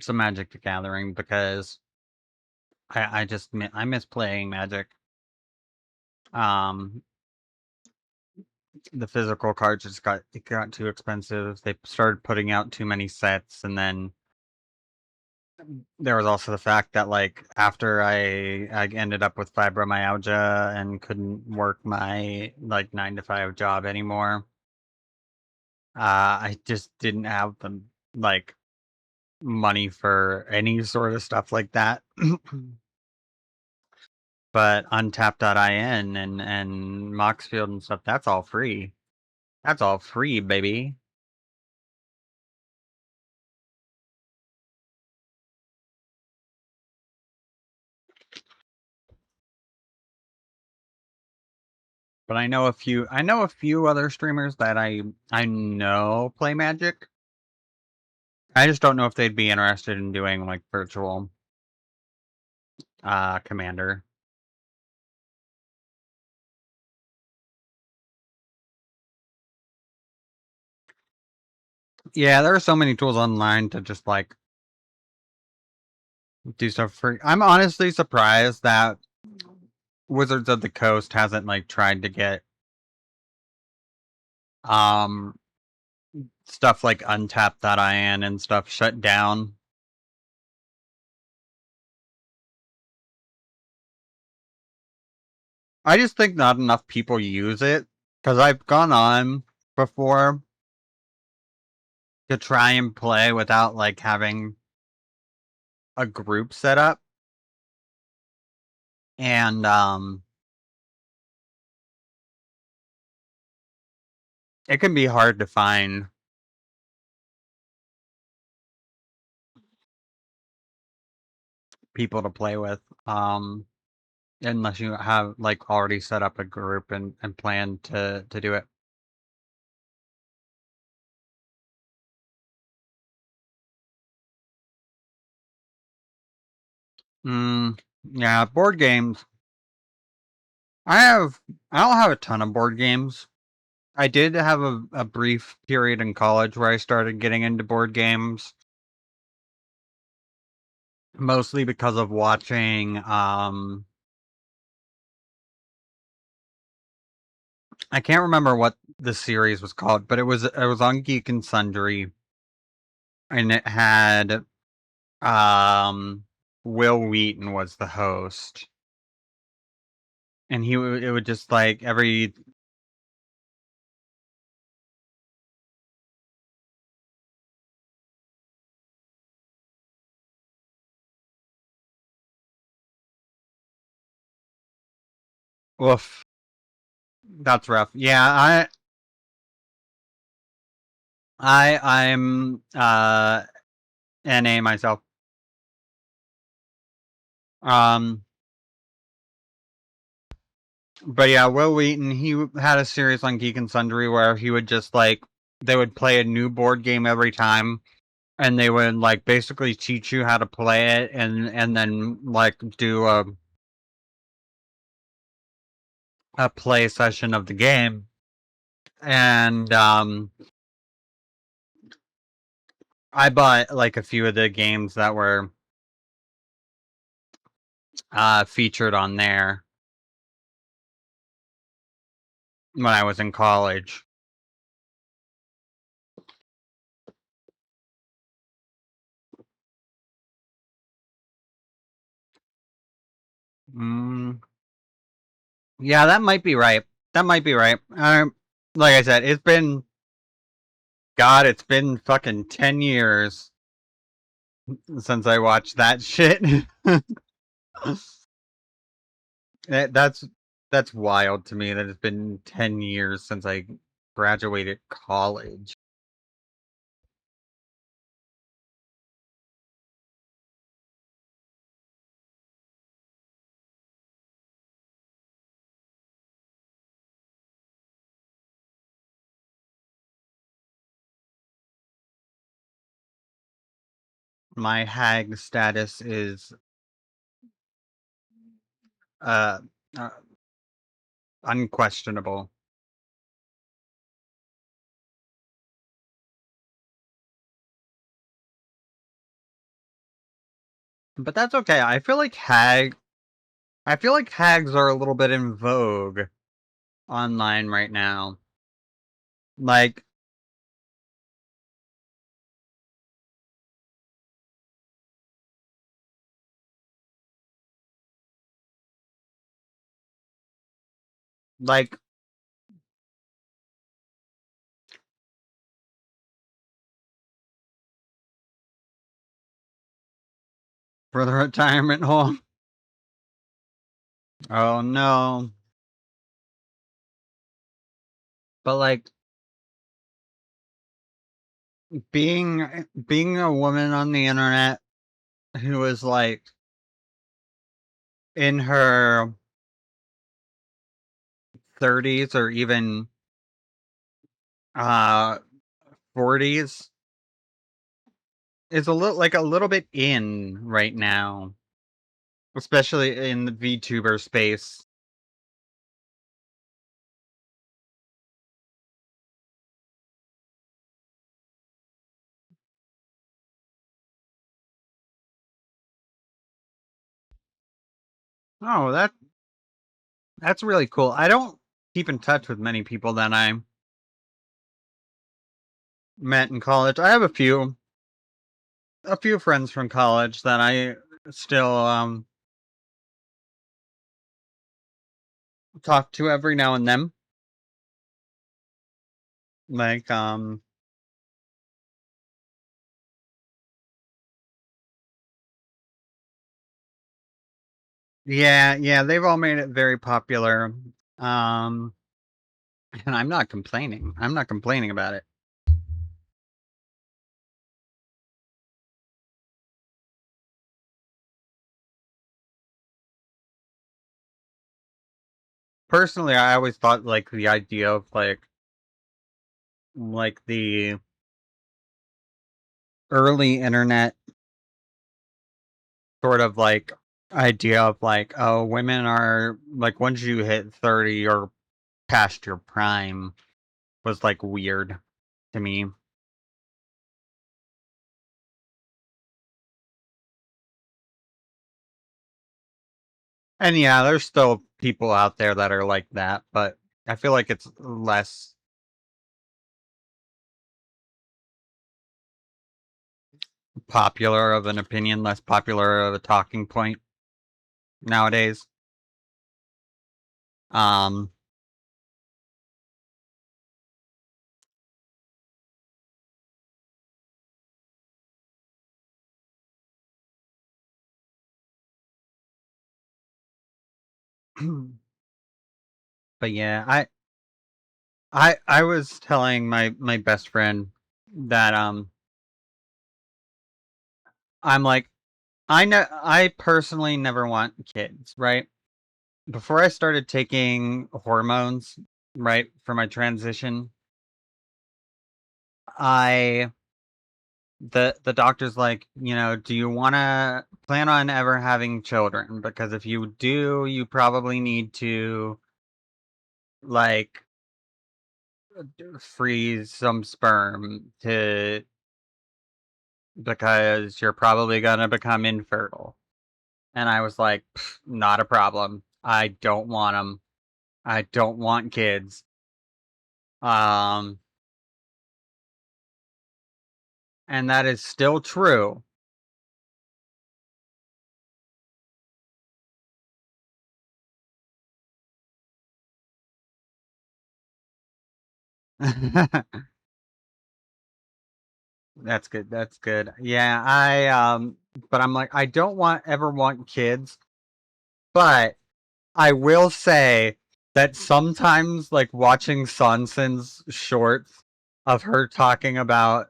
[SPEAKER 1] some Magic the Gathering because I just I miss playing Magic. Um, the physical cards just got too expensive. They started putting out too many sets, and then there was also the fact that like after I ended up with fibromyalgia and couldn't work my like 9 to 5 job anymore. I just didn't have the like money for any sort of stuff like that. But untap.in and Moxfield and stuff, that's all free. That's all free, baby. But I know a few other streamers that I know play Magic. I just don't know if they'd be interested in doing like virtual commander. Yeah, there are so many tools online to just like do stuff for. I'm honestly surprised that Wizards of the Coast hasn't like tried to get um stuff like untap.in and stuff shut down. I just think not enough people use it because I've gone on before to try and play without like having a group set up, and it can be hard to find people to play with unless you have like already set up a group and plan to do it. Yeah, board games. I don't have a ton of board games. I did have a brief period in college where I started getting into board games. Mostly because of watching, I can't remember what the series was called, but it was on Geek and Sundry, and it had, Will Wheaton was the host, and it would just like every. Oof, that's rough. Yeah, I'm NA myself. But yeah, Will Wheaton, he had a series on Geek and Sundry where he would just like they would play a new board game every time, and they would like basically teach you how to play it, and then like do a play session of the game. And I bought like a few of the games that were featured on there when I was in college. Yeah, that might be right. That might be right. Like I said, it's been fucking 10 years since I watched that shit. That's wild to me that it's been 10 years since I graduated college. My hag status is uh, uh unquestionable. But that's okay. I feel like hags are a little bit in vogue online right now. Like like for the retirement home. Oh no. But like being a woman on the internet who is like in her 30s or even 40s is a little bit in right now, especially in the VTuber space. Oh, that's really cool. I don't keep in touch with many people that I met in college. I have a few friends from college that I still talk to every now and then. Like yeah, they've all made it very popular. Um and I'm not complaining. I'm not complaining about it. Personally, I always thought like the idea of like the early internet sort of like idea of like, oh, women are like once you hit 30 or past your prime was like weird to me. And yeah, there's still people out there that are like that, but I feel like it's less popular of an opinion, less popular of a talking point nowadays. Um but yeah, I was telling my best friend that I'm like I personally never want kids, right? Before I started taking hormones, right, for my transition, I the doctor's like, you know, do you want to plan on ever having children? Because if you do, you probably need to like freeze some sperm to because you're probably gonna become infertile. And I was like, not a problem. I don't want them. I don't want kids. Um, and that is still true. That's good. That's good. Yeah, but I'm like, I don't ever want kids, but I will say that sometimes like watching Sonson's shorts of her talking about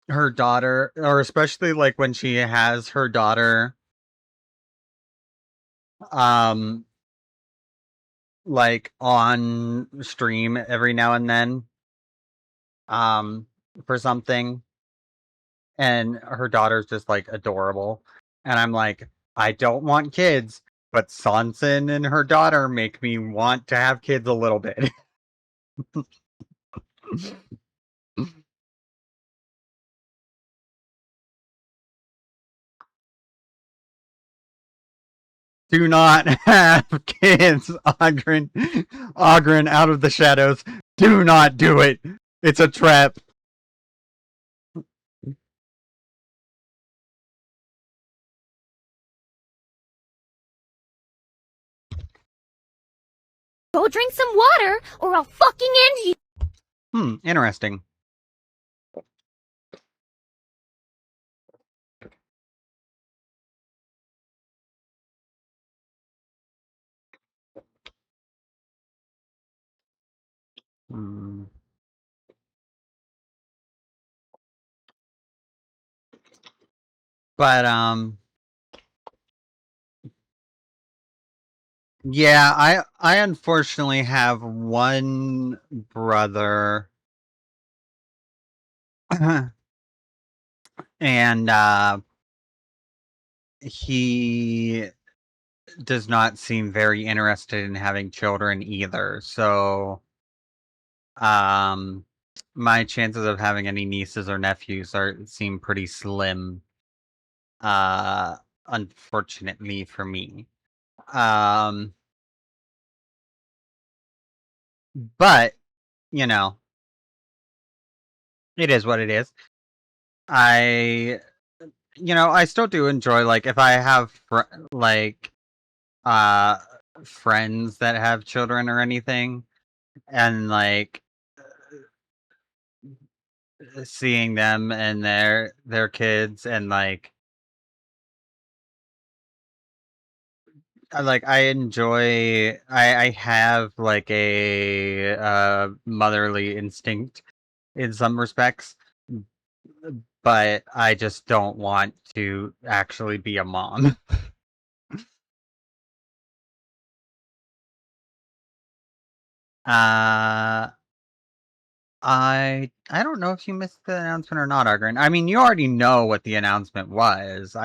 [SPEAKER 1] her daughter, or especially like when she has her daughter um like on stream every now and then um for something, and her daughter's just like adorable, and I'm like, I don't want kids, but Sanson and her daughter make me want to have kids a little bit. Do not have kids, Ogren. Ogren out of the shadows. Do not do it. It's a trap.
[SPEAKER 4] Go drink some water, or I'll fucking end you!
[SPEAKER 1] Interesting. Hmm. But yeah, I unfortunately have one brother and he does not seem very interested in having children either. So my chances of having any nieces or nephews seem pretty slim, uh unfortunately for me. Um but you know, it is what it is. I I still do enjoy like if I have like uh friends that have children or anything, and like seeing them and their kids, and like I enjoy I have like a motherly instinct in some respects, but I just don't want to actually be a mom. uh I don't know if you missed the announcement or not, Argrin. I mean, you already know what the announcement was.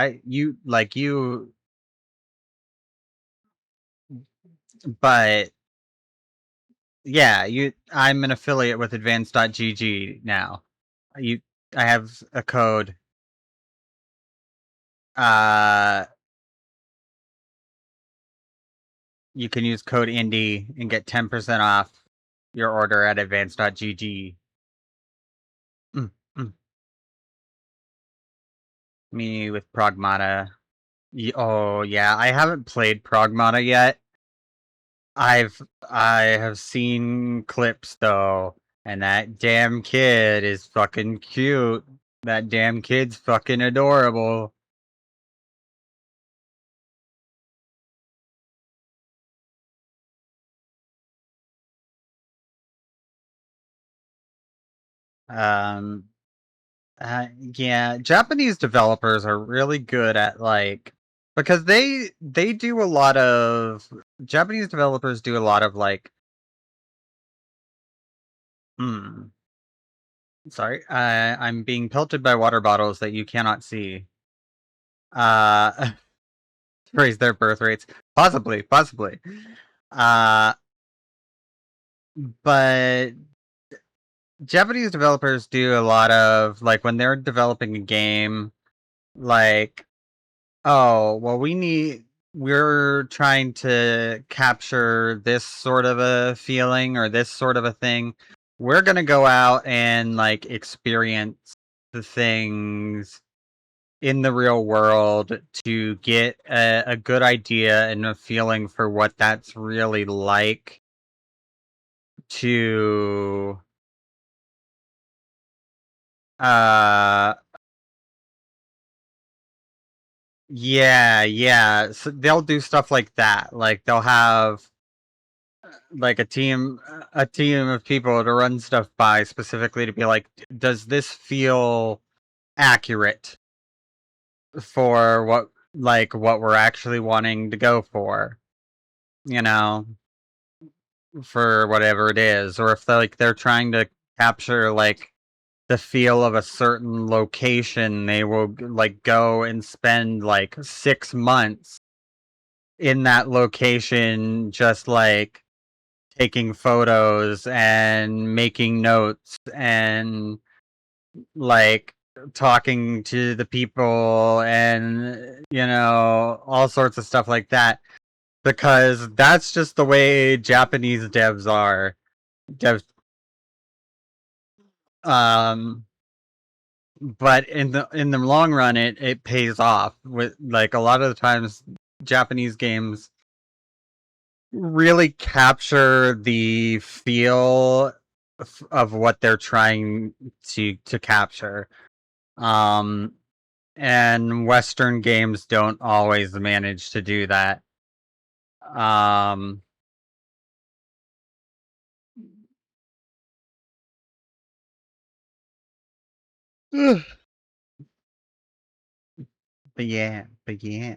[SPEAKER 1] But yeah, I'm an affiliate with advanced.gg now. I have a code. You can use code INDIE and get 10% off your order at advanced.gg. Me with Pragmata. Oh yeah, I haven't played Pragmata yet. I have seen clips though, and that damn kid is fucking cute. That damn kid's fucking adorable. Yeah, Japanese developers are really good at like because they do a lot of Japanese developers do a lot of like sorry, I'm being pelted by water bottles that you cannot see. Raise their birth rates. Possibly. But Japanese developers do a lot of like when they're developing a game, like, oh, well, we're trying to capture this sort of a feeling or this sort of a thing. We're gonna go out and like experience the things in the real world to get a good idea and a feeling for what that's really like to yeah, so they'll do stuff like that, like they'll have like a team of people to run stuff by specifically to be like, does this feel accurate for what we're actually wanting to go for, you know, for whatever it is, or if they're trying to capture like the feel of a certain location, they will like go and spend like 6 months in that location just like taking photos and making notes and like talking to the people and all sorts of stuff like that, because that's just the way Japanese devs are. But in the long run, it pays off. With like a lot of the times Japanese games really capture the feel of what they're trying to capture. And Western games don't always manage to do that. But yeah. But yeah,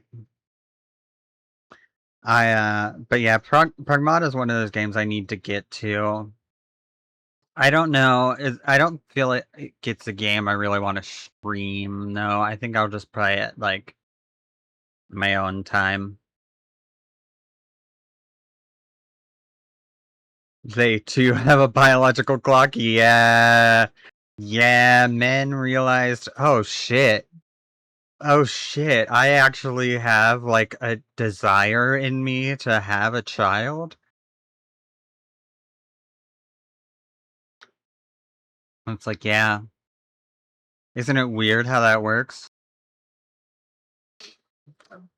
[SPEAKER 1] Pragmata is one of those games I need to get to. I don't know. I don't feel it gets a game I really want to stream. No, I think I'll just play it like my own time. They too have a biological clock. Yeah. Yeah, men realized, oh shit. Oh shit, I actually have like a desire in me to have a child. It's like, yeah. Isn't it weird how that works?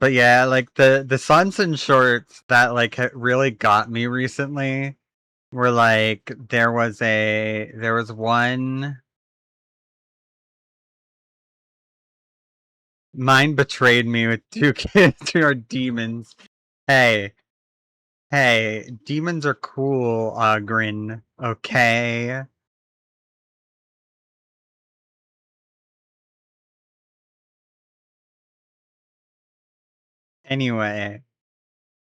[SPEAKER 1] But yeah, like the Sanson shorts that like really got me recently were like there was one. Mine betrayed me with 2 kids who are demons. Hey, demons are cool, Grin. Okay. Anyway,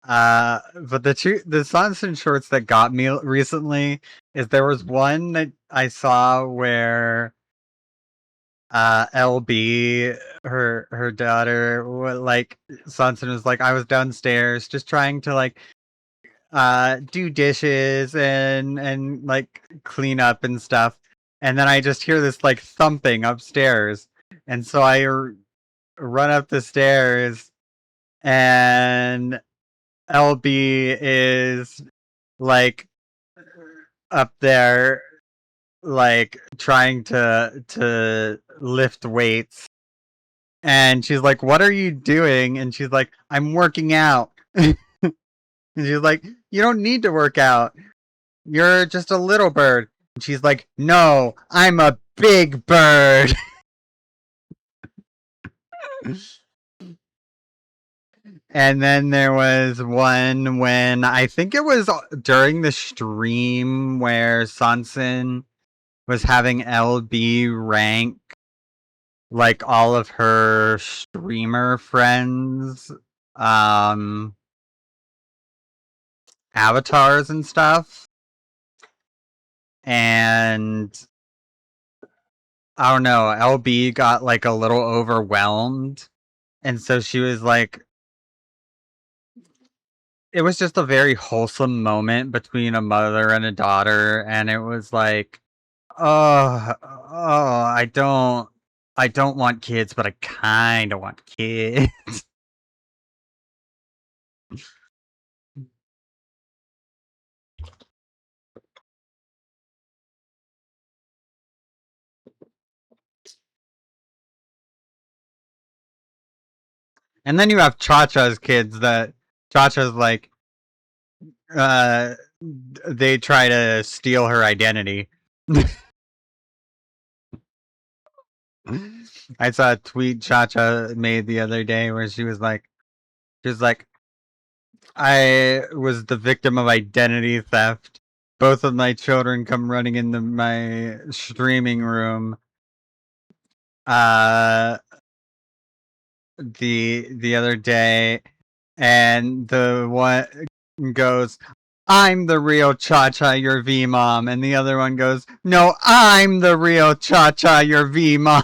[SPEAKER 1] But the Sanson shorts that got me recently is there was one that I saw where LB, her daughter, like Sanson was like, I was downstairs just trying to like do dishes and like clean up and stuff, and then I just hear this like thumping upstairs, and so I run up the stairs, and LB is like up there like trying to lift weights, and she's like, what are you doing? And she's like, I'm working out. And she's like, you don't need to work out, you're just a little bird. And she's like, no, I'm a big bird. And then there was one when I think it was during the stream where Sanson was having LB rank like all of her streamer friends avatars and stuff. And I don't know, LB got like a little overwhelmed. And so she was like, it was just a very wholesome moment between a mother and a daughter, and it was like, oh, I don't want kids, but I kind of want kids. And then you have Cha-Cha's kids that Cha-Cha's like, they try to steal her identity. I saw a tweet Cha-Cha made the other day where she was like, I was the victim of identity theft. Both of my children come running into my streaming room. The other day, and the one goes, I'm the real Cha-Cha, your V-Mom. And the other one goes, no, I'm the real Cha-Cha, your V-Mom.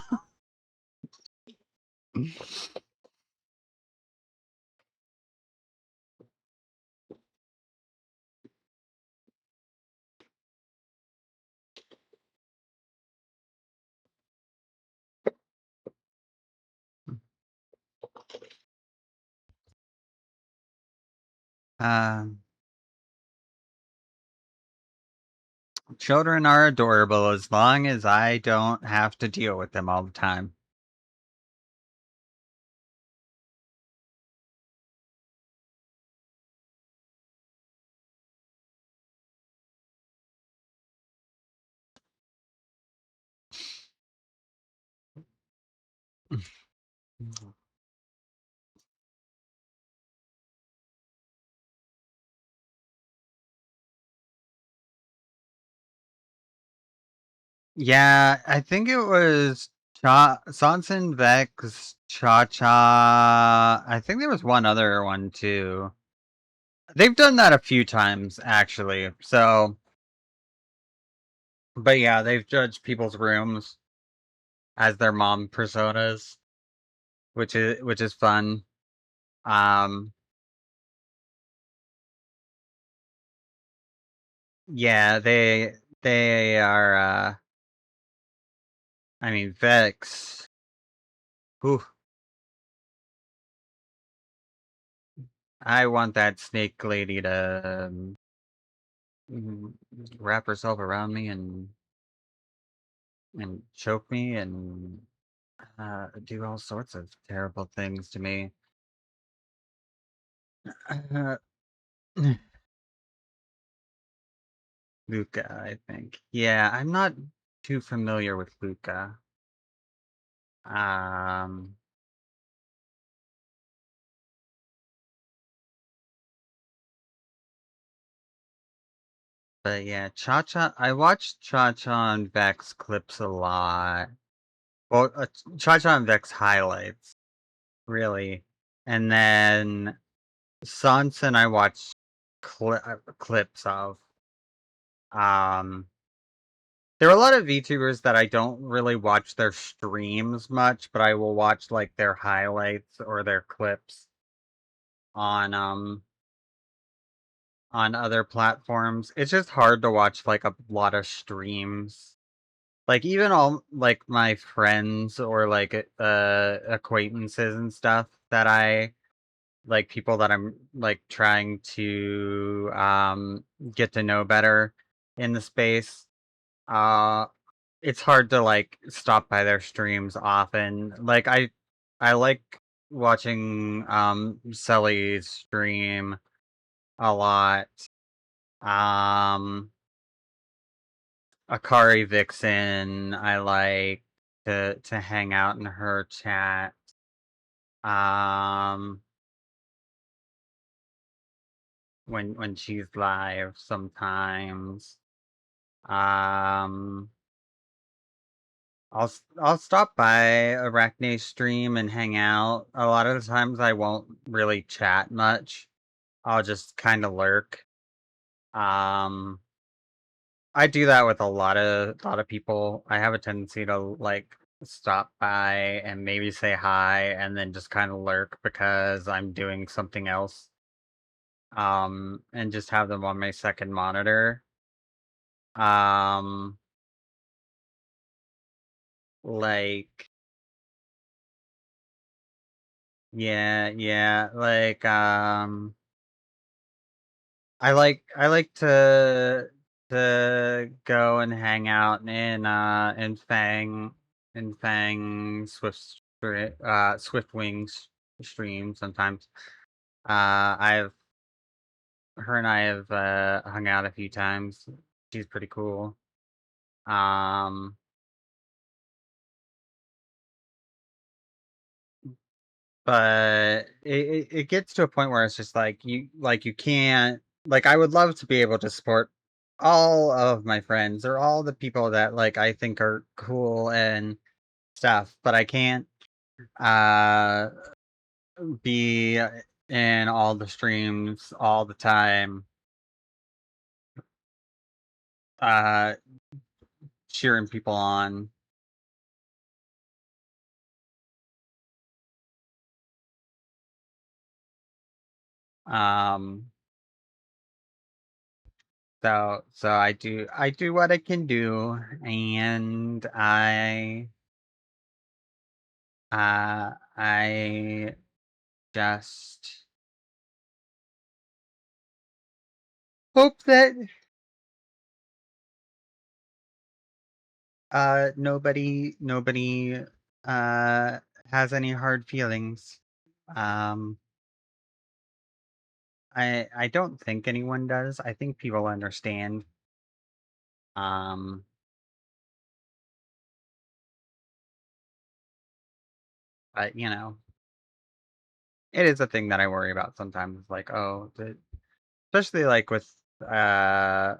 [SPEAKER 1] Children are adorable as long as I don't have to deal with them all the time. Yeah, I think it was Sanson, Vex, Cha-Cha. I think there was one other one too. They've done that a few times actually. So, but yeah, they've judged people's rooms as their mom personas, which is fun. Yeah, they are I mean, Vex. Whew. I want that snake lady to wrap herself around me and choke me and do all sorts of terrible things to me. Luca, I think. Yeah, I'm not too familiar with Luca. But yeah, Cha-Cha, I watched Cha-Cha and Vex clips a lot. Well, Cha-Cha and Vex highlights, really. And then Sans and I watch clips of. There are a lot of VTubers that I don't really watch their streams much, but I will watch like their highlights or their clips on other platforms. It's just hard to watch like a lot of streams. Like even all like my friends or like acquaintances and stuff that I like people that I'm like trying to get to know better in the space. Uh it's hard to like stop by their streams often. Like I like watching Sully's stream a lot. Um Akari Vixen, I like to hang out in her chat. Um when she's live sometimes. Um I'll stop by Arachne's stream and hang out. A lot of the times I won't really chat much. I'll just kind of lurk. Um I do that with a lot of people. I have a tendency to like stop by and maybe say hi and then just kind of lurk because I'm doing something else. And just have them on my second monitor. Um like yeah, like I like to go and hang out in Fang Swiftwing's stream sometimes. I've her and I have hung out a few times. She's pretty cool. Um but it gets to a point where it's just like you can't like I would love to be able to support all of my friends or all the people that like I think are cool and stuff, but I can't uh be in all the streams all the time uh cheering people on. Um so I do what I can do, and I just hope that nobody has any hard feelings. Um I don't think anyone does. I think people understand. Um but it is a thing that I worry about sometimes, like, oh, especially like with uh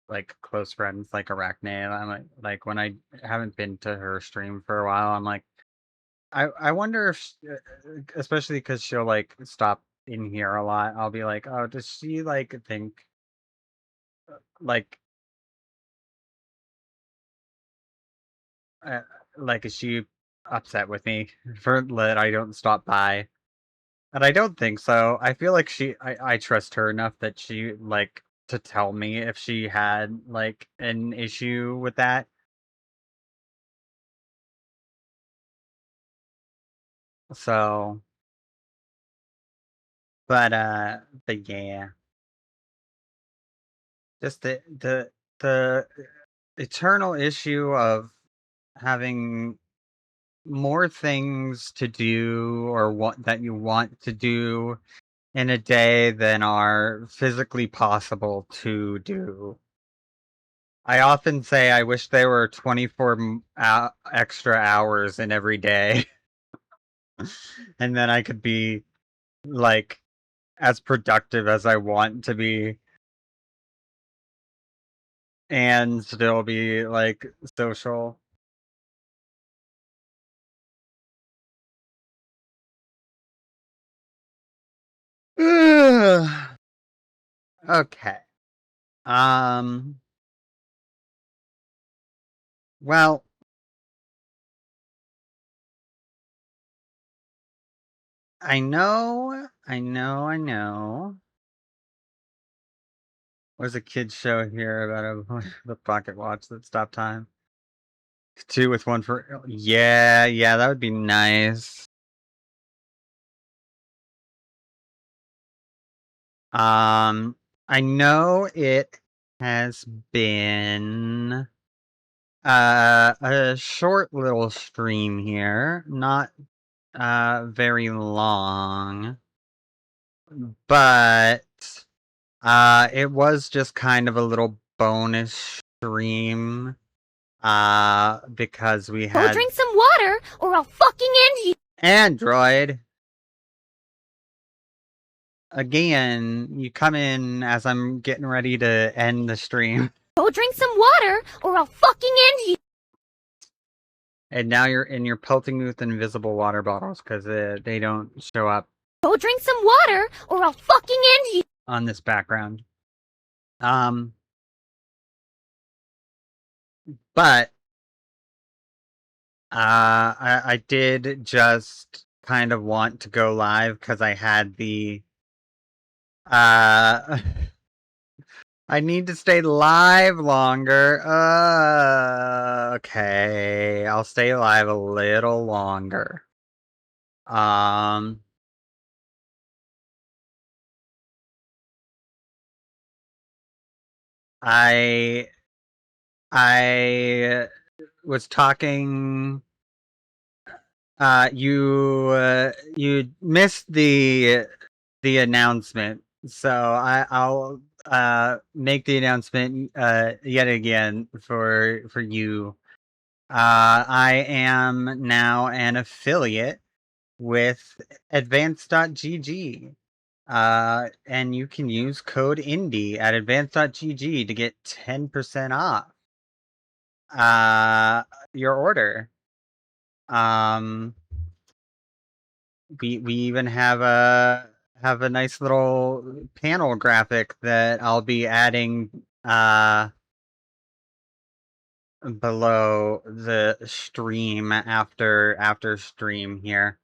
[SPEAKER 1] like close friends like Arachne. I'm like when I haven't been to her stream for a while, I'm like I wonder if especially because she'll like stop in here a lot. I'll be like, oh, does she like think like uh, like is she upset with me for that I don't stop by? And I don't think so. I feel like I trust her enough that she like to tell me if she had like an issue with that. So, but yeah, just the eternal issue of having more things to do or what that you want to do in a day than are physically possible to do. I often say I wish there were 24 extra hours in every day, and then I could be like as productive as I want to be and still be like social. Okay. Well, I know. There's a kid's show here about the pocket watch that stopped time. 2 with 1 for... Yeah, that would be nice. I know it has been a short little stream here, not very long, but it was just kind of a little bonus stream because we
[SPEAKER 4] Go
[SPEAKER 1] had
[SPEAKER 4] drink some water, or I'll fucking end you.
[SPEAKER 1] Android. Again, you come in as I'm getting ready to end the stream.
[SPEAKER 4] Go drink some water, or I'll fucking end you.
[SPEAKER 1] And now you're pelting me with invisible water bottles because they don't show up
[SPEAKER 4] Go drink some water, or I'll fucking end you.
[SPEAKER 1] on this background. But I did just kind of want to go live because I had the I need to stay live longer. Okay, I'll stay live a little longer. I was talking. You missed the announcement, so I'll make the announcement yet again for you. I am now an affiliate with Advanced.gg. And you can use code INDIE at Advanced.gg to get 10% off your order. We even have a nice little panel graphic that I'll be adding below the stream after stream here.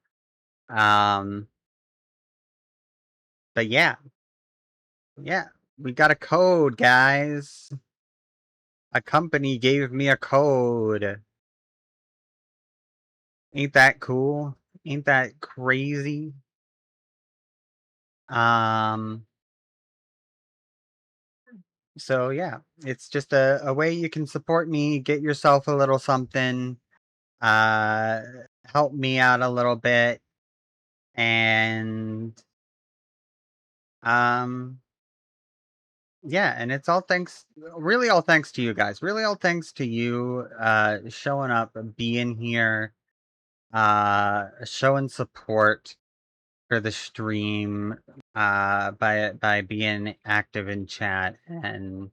[SPEAKER 1] But yeah, we got a code, guys. A company gave me a code. Ain't that cool? Ain't that crazy? So yeah, it's just a way you can support me, get yourself a little something, help me out a little bit, and yeah, and it's all thanks to you guys. Really all thanks to you showing up, being here, showing support for the stream by being active in chat and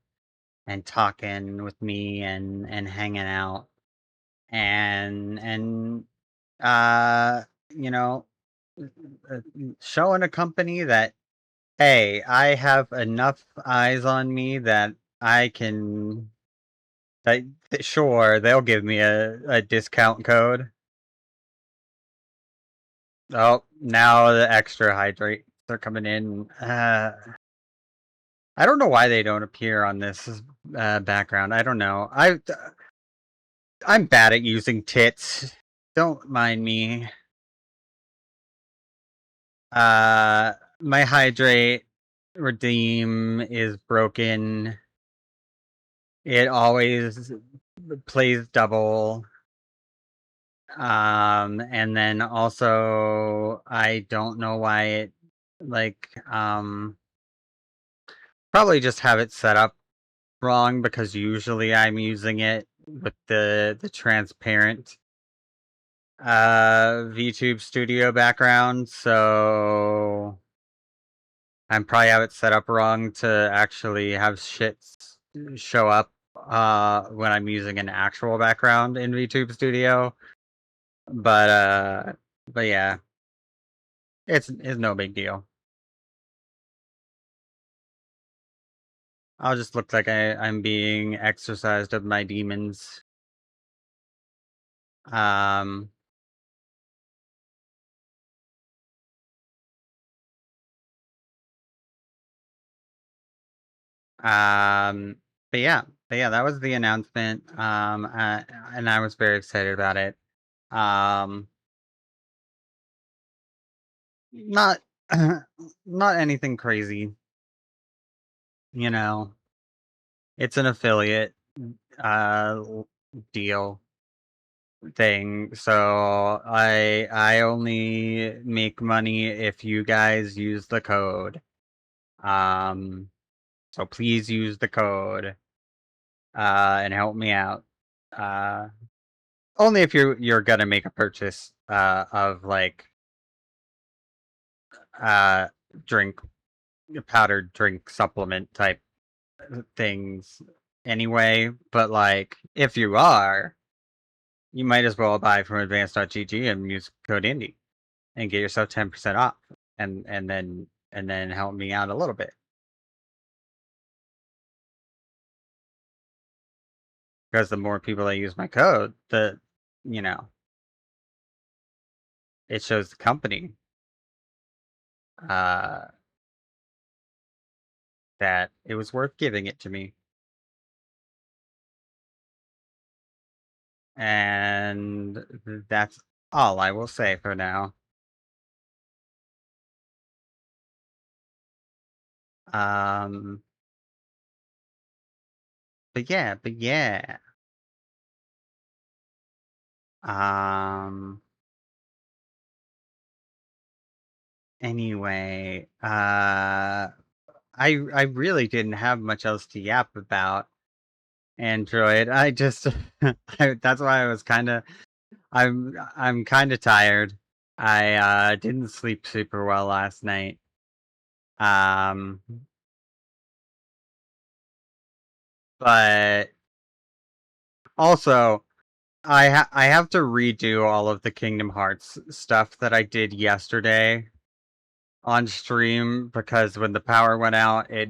[SPEAKER 1] talking with me and hanging out and you know, showing a company that, hey, I have enough eyes on me that I can sure they'll give me a discount code. Oh, now the extra hydrates are coming in. I don't know why they don't appear on this background. I don't know. I'm bad at using tits. Don't mind me. My hydrate redeem is broken. It always plays double. And then also I don't know why it probably just have it set up wrong because usually I'm using it with the transparent VTube Studio background, so I'm probably have it set up wrong to actually have shit show up when I'm using an actual background in VTube Studio. But yeah, it's no big deal. I'll just look like I'm being exorcised of my demons. Um, but yeah, that was the announcement. And I was very excited about it. Not, not anything crazy. You know, it's an affiliate uh deal thing. So I only make money if you guys use the code. So please use the code and help me out. Uh Only if you're gonna make a purchase of like uh drink powdered drink supplement type things anyway, but like if you are, you might as well buy from advanced.gg and use code indie and get yourself 10% off and then help me out a little bit. Because the more people that use my code, the you know, it shows the company uh that it was worth giving it to me. And that's all I will say for now. Um, but yeah. Um, anyway, I really didn't have much else to yap about Android. I just that's why I was kind of I'm kind of tired. I didn't sleep super well last night. Um, but also I have to redo all of the Kingdom Hearts stuff that I did yesterday on stream because when the power went out, it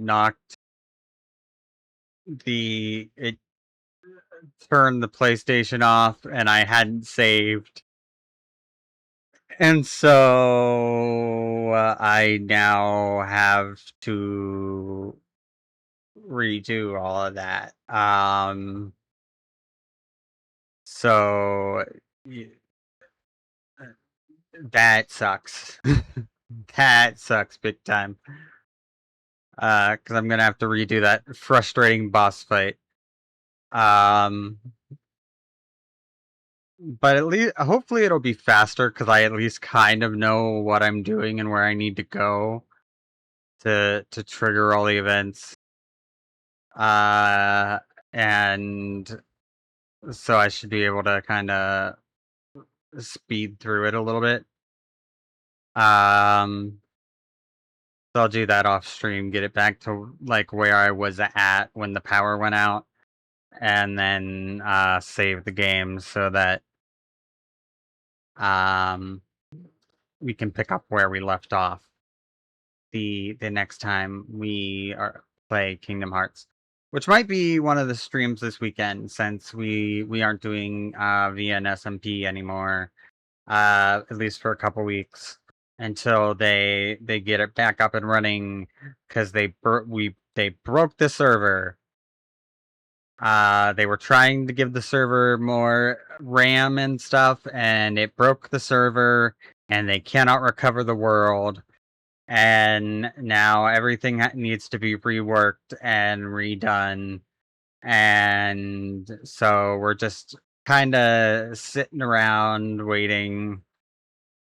[SPEAKER 1] turned the PlayStation off and I hadn't saved. And so I now have to redo all of that. So that sucks. That sucks big time. Because I'm gonna have to redo that frustrating boss fight. But at least, hopefully, it'll be faster because I at least kind of know what I'm doing and where I need to go to trigger all the events. And so I should be able to kind of speed through it a little bit. So I'll do that off stream, get it back to like where I was at when the power went out, and then save the game so that we can pick up where we left off the next time we play Kingdom Hearts, which might be one of the streams this weekend since we aren't doing via an SMP anymore, at least for a couple weeks until they get it back up and running because they broke the server. They were trying to give the server more RAM and stuff, and it broke the server, and they cannot recover the world. And now everything needs to be reworked and redone. And so we're just kind of sitting around waiting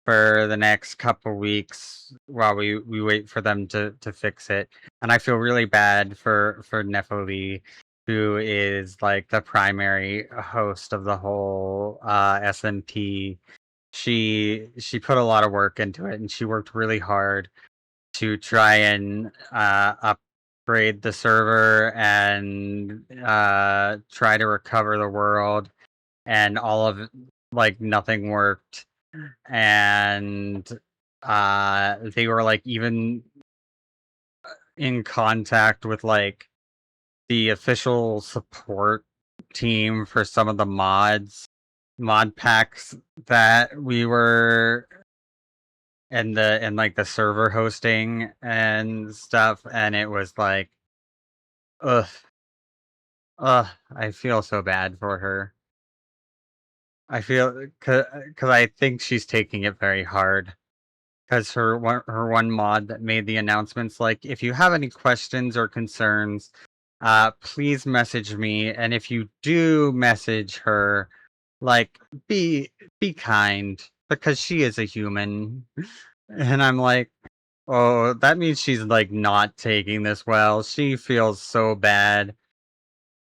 [SPEAKER 1] for the next couple weeks while we wait for them to fix it. And I feel really bad for Nepali, who is like the primary host of the whole SMP. She put a lot of work into it, and she worked really hard to try and upgrade the server and try to recover the world, and all of it, like nothing worked. And they were like even in contact with like the official support team for some of the mod packs that we were and like the server hosting and stuff, and it was like, ugh, I feel so bad for her. I feel because I think she's taking it very hard. Because her one mod that made the announcements, like, if you have any questions or concerns, please message me. And if you do message her, like, be kind, because she is a human. And I'm like, oh, that means she's like not taking this well. She feels so bad.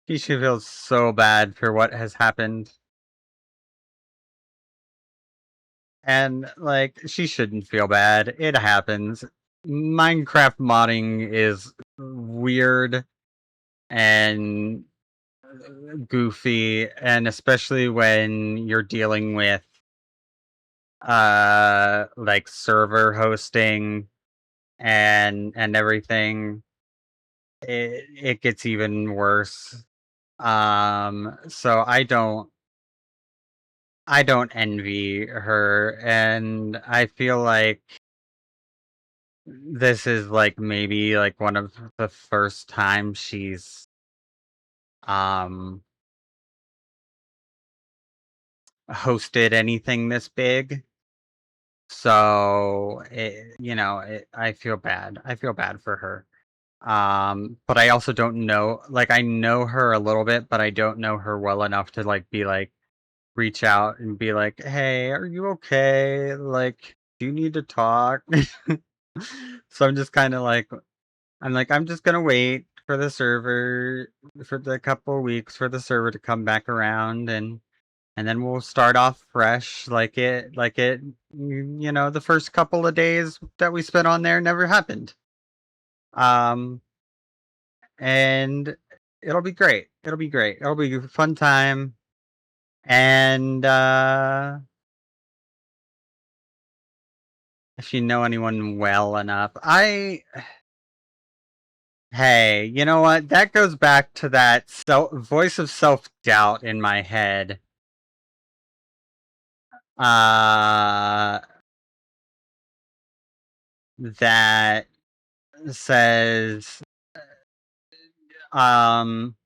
[SPEAKER 1] She feels so bad for what has happened. And, like, she shouldn't feel bad. It happens. Minecraft modding is weird and goofy, and especially when you're dealing with, like, server hosting and everything, it gets even worse. So I don't envy her, and I feel like this is like maybe like one of the first times she's um hosted anything this big. So I feel bad. I feel bad for her. But I also don't know, like, I know her a little bit, but I don't know her well enough to like be like reach out and be like, "Hey, are you okay? Like, do you need to talk?" So I'm just kind of like, I'm just gonna wait for the server for the couple of weeks for the server to come back around, and then we'll start off fresh, the first couple of days that we spent on there never happened. Um, and it'll be great. It'll be great. It'll be a fun time. And if you know anyone well enough, hey, you know what? That goes back to that voice of self-doubt in my head. That says, um,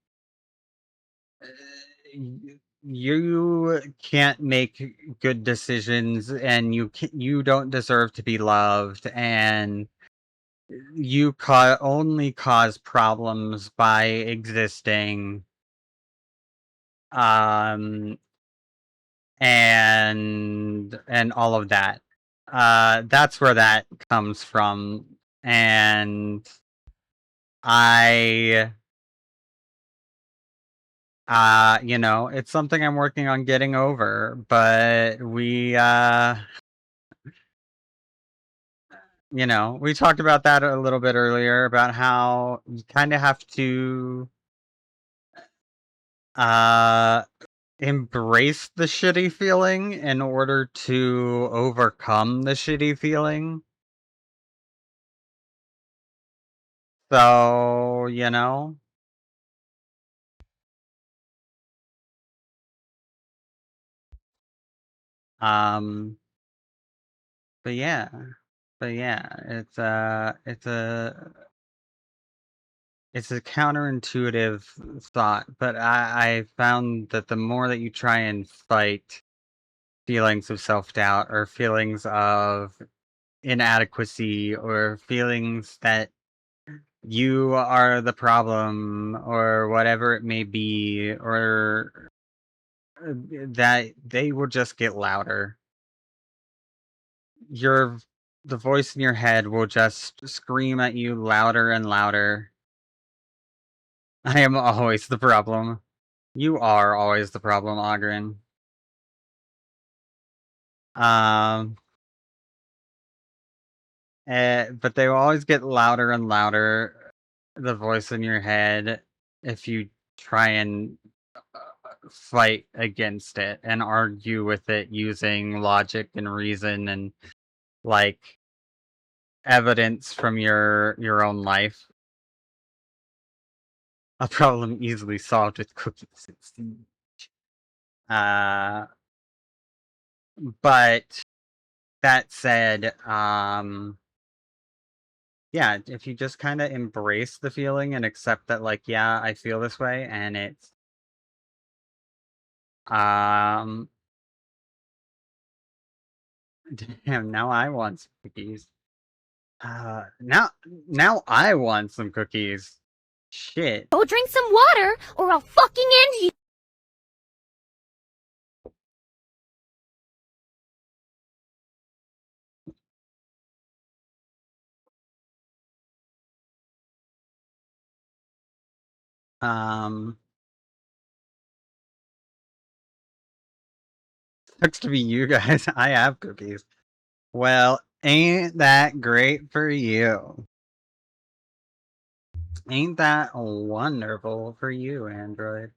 [SPEAKER 1] you can't make good decisions, and you don't deserve to be loved, and you only cause problems by existing. And all of that. That's where that comes from. And it's something I'm working on getting over, but we talked about that a little bit earlier about how you kind of have to embrace the shitty feeling in order to overcome the shitty feeling. So, um, but yeah, it's a counterintuitive thought, but I found that the more that you try and fight feelings of self-doubt or feelings of inadequacy or feelings that you are the problem or whatever it may be, or that they will just get louder. The voice in your head will just scream at you louder and louder. I am always the problem. You are always the problem, Ogren. But they will always get louder and louder, the voice in your head, if you try and fight against it and argue with it using logic and reason and like evidence from your own life. a problem easily solved with cookies. But that said, yeah, if you just kind of embrace the feeling and accept that, like, yeah, I feel this way, and it's, damn, now I want some cookies. Now I want some cookies. Shit.
[SPEAKER 4] Go drink some water, or I'll fucking end you.
[SPEAKER 1] Sucks to be you guys. I have cookies. Well, ain't that great for you? Ain't that wonderful for you, Android?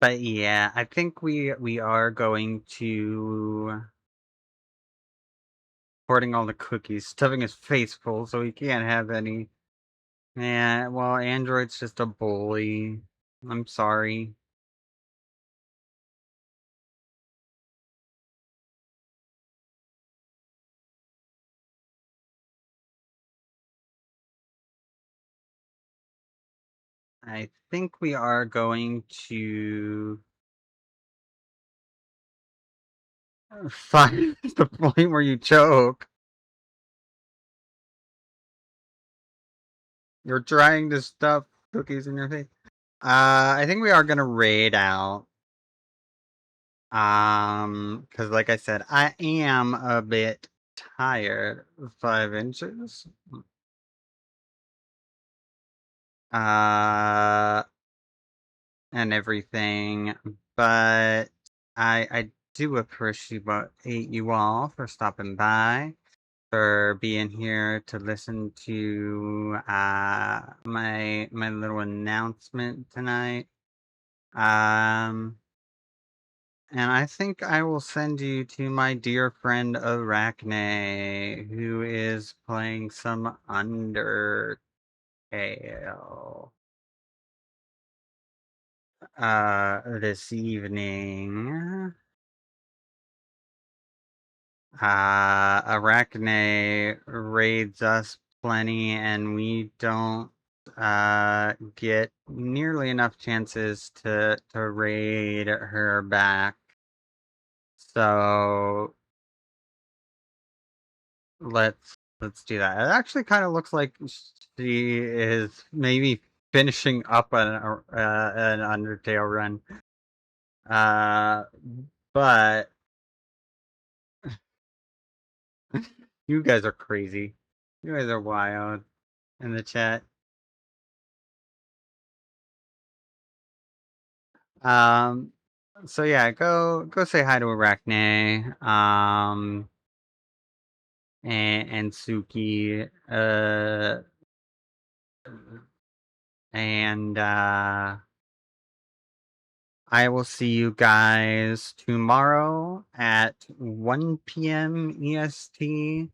[SPEAKER 1] But yeah, I think we are going to hoarding all the cookies, stuffing his face full so he can't have any. Yeah, well, Android's just a bully. I'm sorry. I think we are going to find the point where you choke. You're trying to stuff cookies in your face. I think we are gonna raid out. Because like I said, I am a bit tired. 5 inches. And everything, but I do appreciate you all for stopping by, for being here to listen to my little announcement tonight. And I think I will send you to my dear friend Arachne, who is playing some Undertale. This evening. Arachne raids us plenty, and we don't get nearly enough chances to raid her back. So let's do that. It actually kind of looks like she is maybe finishing up an Undertale run. But you guys are crazy. You guys are wild in the chat. So yeah, go say hi to Arachne, and Suki, and I will see you guys tomorrow at 1 p.m. EST.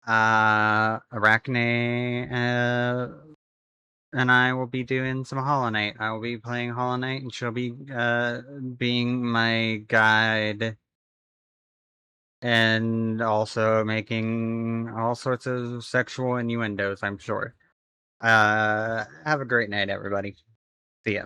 [SPEAKER 1] Arachne, and I will be doing some Hollow Knight. I will be playing Hollow Knight, and she'll be being my guide, and also making all sorts of sexual innuendos, I'm sure. Have a great night, everybody. See ya.